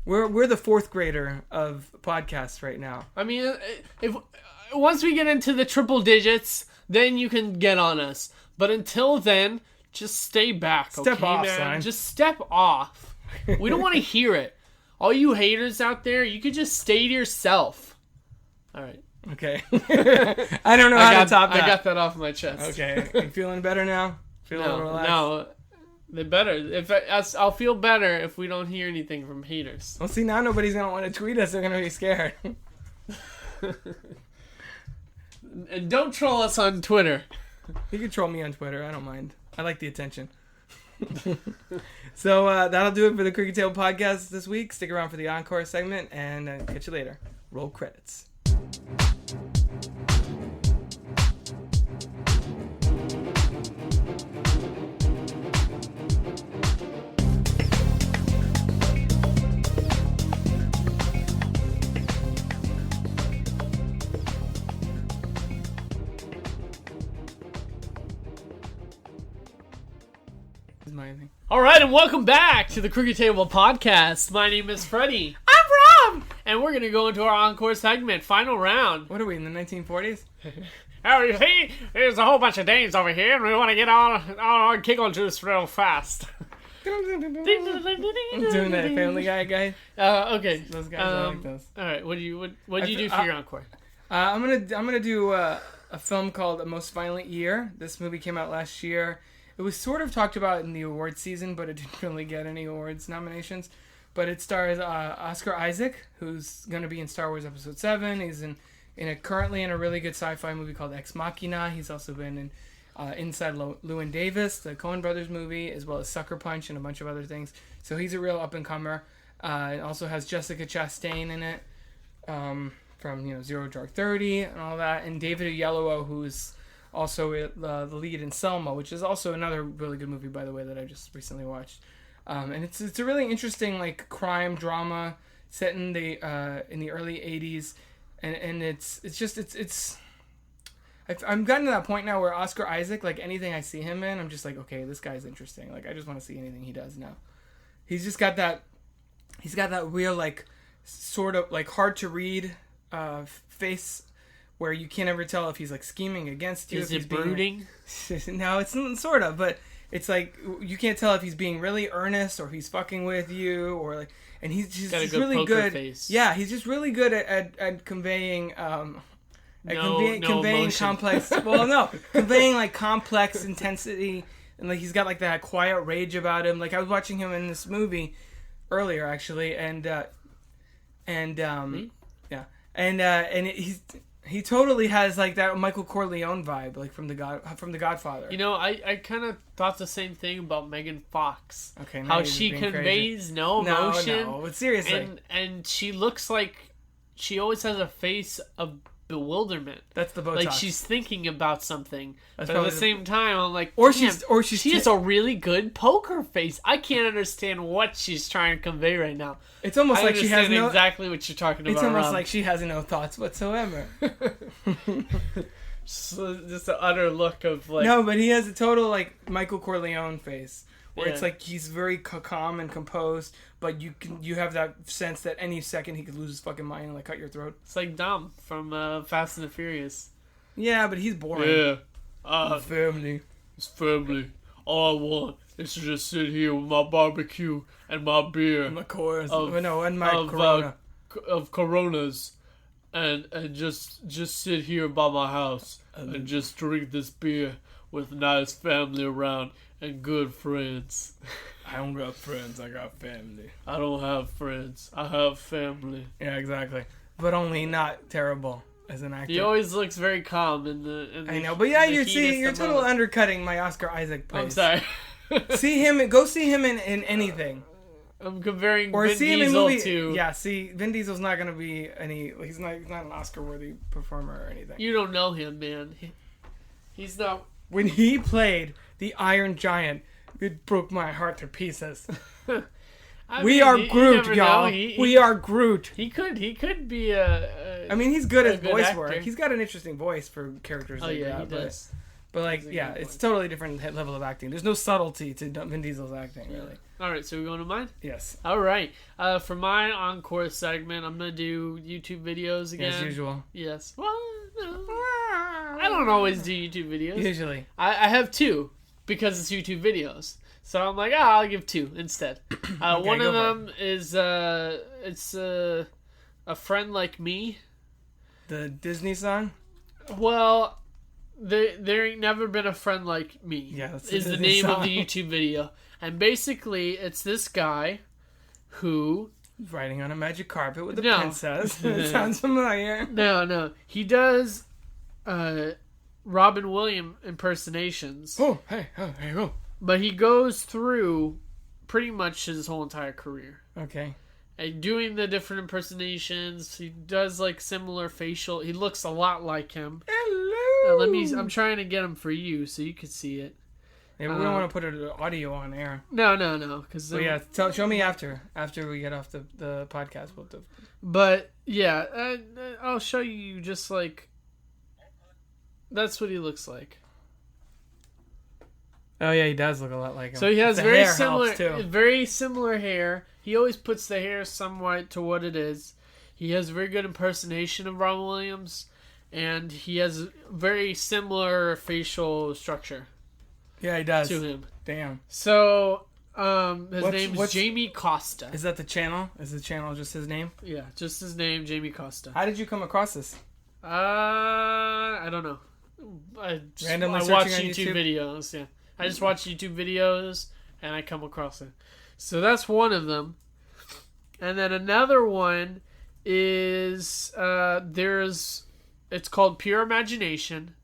We're the 4th grader of podcasts right now. I mean, if once we get into the triple digits, then you can get on us. But until then, just stay back. Step off, man. son. Just step off. We don't want to hear it. All you haters out there, you could just stay to yourself. All right. Okay. I don't know how to top that. I got that off my chest. Okay. You feeling better now? Feel a little relaxed? No. They better. I'll feel better if we don't hear anything from haters. Well, see, now nobody's going to want to tweet us. They're going to be scared. And don't troll us on Twitter. You can troll me on Twitter. I don't mind. I like the attention. So that'll do it for the Crooked Table podcast this week. Stick around for the encore segment, and catch you later. Roll credits. All right, and welcome back to the Crooked Table podcast. My name is Freddy. I'm Rob! And we're going to go into our encore segment, final round. What are we, in the 1940s? Oh, you see, there's a whole bunch of dames over here, and we want to get all our kickle juice real fast. I'm doing that Family Guy. Okay. Those guys, I like those. All right, what do you do for your encore? I'm gonna do a film called A Most Violent Year. This movie came out last year. It was sort of talked about in the awards season, but it didn't really get any awards nominations. But it stars Oscar Isaac, who's going to be in Star Wars Episode 7. He's currently in a really good sci-fi movie called Ex Machina. He's also been in Inside Llewyn Davis, the Coen Brothers movie, as well as Sucker Punch and a bunch of other things. So he's a real up-and-comer. It also has Jessica Chastain in it, from Zero Dark 30 and all that. And David Oyelowo, who's also the lead in Selma, which is also another really good movie, by the way, that I just recently watched. And it's a really interesting like crime drama set in the early 80s, and I've gotten to that point now where Oscar Isaac, like anything I see him in, I'm just like, okay, this guy's interesting. Like I just want to see anything he does now. He's got that real like sort of like hard to read face, where you can't ever tell if he's like scheming against you. Is it brooding? No, it's sort of, but it's like you can't tell if he's being really earnest or he's fucking with you, or like, and he's just really good. Face. Yeah, he's just really good at conveying conveying complex. Well, no, conveying like complex intensity, and like he's got like that quiet rage about him. Like I was watching him in this movie earlier, actually, and He totally has like that Michael Corleone vibe, like from the Godfather. You know, I kind of thought the same thing about Megan Fox. Okay, now how you're she being conveys crazy. no emotion. No, but seriously, and she looks like she always has a face of bewilderment. That's the Botox. Like she's thinking about something, That's but at the same time, I'm like, she has a really good poker face. I can't understand what she's trying to convay right now. It's almost like she has no exactly what you're talking about. It's almost Rob. like she has no thoughts whatsoever. Just an utter look of like. No, but he has a total like Michael Corleone face, where it's like he's very calm and composed, but you have that sense that any second he could lose his fucking mind and like cut your throat. It's like Dom from Fast and the Furious. Yeah, but he's boring. Yeah, family. It's family. All I want is to just sit here with my barbecue and my beer. And my Corona. Of Coronas. And just sit here by my house and just drink this beer with nice family around and good friends. I don't got friends, I got family. I don't have friends, I have family. Yeah, exactly. But only not terrible as an actor. He always looks very calm in the I know, but yeah, you're totally undercutting my Oscar Isaac praise. I'm sorry. Go see him in anything. I'm comparing or Vin see him Diesel in movie. to... Yeah, see, Vin Diesel's not going to be he's not an Oscar-worthy performer or anything. You don't know him, man. He's not... When he played the Iron Giant, it broke my heart to pieces. We are Groot, y'all. We are Groot. He could be a I mean, he's good at voice actor. work. He's got an interesting voice for characters like that. He does. But like, yeah, it's totally different level of acting. There's no subtlety to Vin Diesel's acting, really. All right, so we're going to mine? Yes. All right. For my encore segment, I'm going to do YouTube videos again. As usual. Yes. Well, no. I don't always do YouTube videos. Usually. I have two because it's YouTube videos. So I'm like, I'll give two instead. Okay, one of them is it's A Friend Like Me. The Disney song? Well, there ain't never been a friend like me. Yeah, that's is the name of the YouTube video. And basically, it's this guy who... riding on a magic carpet with a princess. It sounds familiar. No. He does Robin Williams impersonations. Oh, hey, there you go. But he goes through pretty much his whole entire career. Okay. And doing the different impersonations. He does like similar facial... He looks a lot like him. Hello! I'm trying to get him for you so you can see it. Yeah, we don't want to put an audio on air. No. Cause show me after we get off the podcast. But yeah, I'll show you just like that's what he looks like. Oh yeah, he does look a lot like him. So he has very similar hair. He always puts the hair somewhat to what it is. He has a very good impersonation of Robin Williams, and he has very similar facial structure. Yeah, he does. To him. Damn. So, his name's Jamie Costa. Is that the channel? Is the channel just his name? Yeah, just his name, Jamie Costa. How did you come across this? I don't know. I watch YouTube videos. Yeah, I just watch YouTube videos and I come across it. So that's one of them. And then another one is it's called Pure Imagination.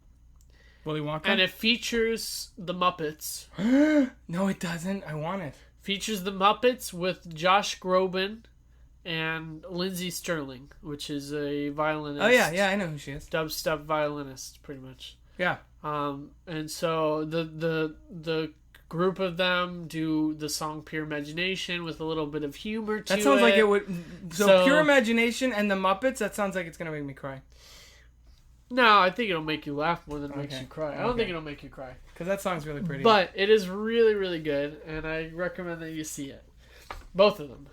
Willy Wonka? And it features the Muppets. No, it doesn't. I want it. Features the Muppets with Josh Groban and Lindsey Sterling, which is a violinist. Oh, yeah, I know who she is. Dubstep violinist, pretty much. Yeah. And so the group of them do the song Pure Imagination with a little bit of humor to it. That sounds like it would... So Pure Imagination and the Muppets, that sounds like it's going to make me cry. No, I think it'll make you laugh more than it makes you cry. I don't think it'll make you cry. Because that song's really pretty. But it is really, really good, and I recommend that you see it. Both of them.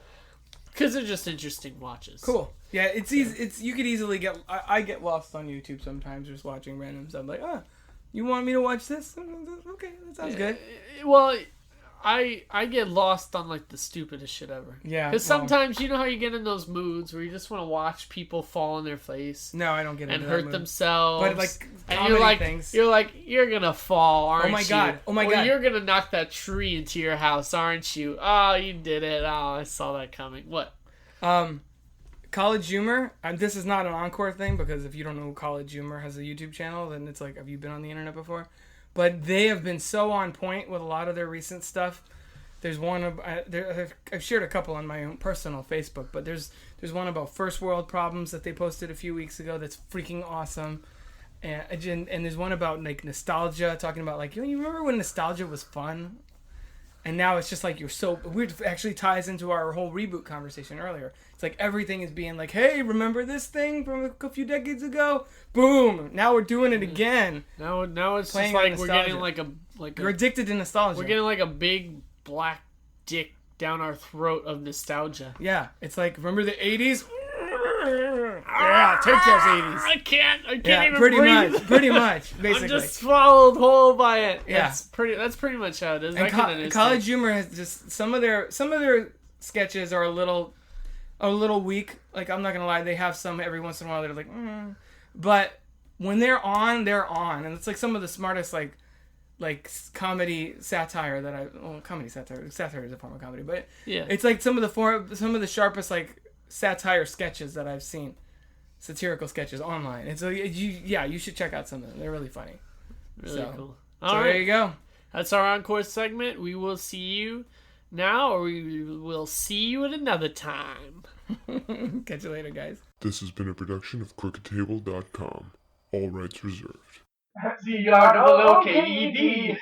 Because they're just interesting watches. Cool. Yeah, it's easy. You could easily get... I get lost on YouTube sometimes just watching random stuff. Like, you want me to watch this? Okay, that sounds good. Well... I get lost on like the stupidest shit ever. Yeah. Because sometimes you know how you get in those moods where you just want to watch people fall on their face. No, I don't get into and that hurt mood. themselves. But like comedy things. You're gonna fall, aren't you? Oh my god. You're gonna knock that tree into your house, aren't you? Oh, you did it. Oh, I saw that coming. What? College Humor, this is not an encore thing, because if you don't know College Humor has a YouTube channel, then it's like, have you been on the internet before? But they have been so on point with a lot of their recent stuff. There's one I've shared a couple on my own personal Facebook, but there's one about first world problems that they posted a few weeks ago that's freaking awesome. And there's one about like nostalgia, talking about like, you remember when nostalgia was fun? And now it's just like it actually ties into our whole reboot conversation earlier. It's like everything is being like, hey, remember this thing from a few decades ago? Boom! Now we're doing it again. Now it's just like we're getting you're addicted to nostalgia. We're getting like a big black dick down our throat of nostalgia. Yeah, it's like, remember the 80s? Yeah, take those 80s. I can't even pretty breathe. Pretty much, basically. I'm just swallowed whole by it. Yeah. That's pretty much how it is. And College Humor has just some of their sketches are a little weak. Like, I'm not gonna lie, they have some every once in a while they're like, but when they're on, and it's like some of the smartest like comedy satire satire is a form of comedy, but yeah, it's like some of the sharpest like satire sketches that I've seen, satirical sketches online. And so you should check out some of them. They're really funny. Really cool. All right, there you go. That's our encore segment. We will see you now, or we will see you at another time. Catch you later, guys. This has been a production of crookedtable.com. All rights reserved. CROOKED.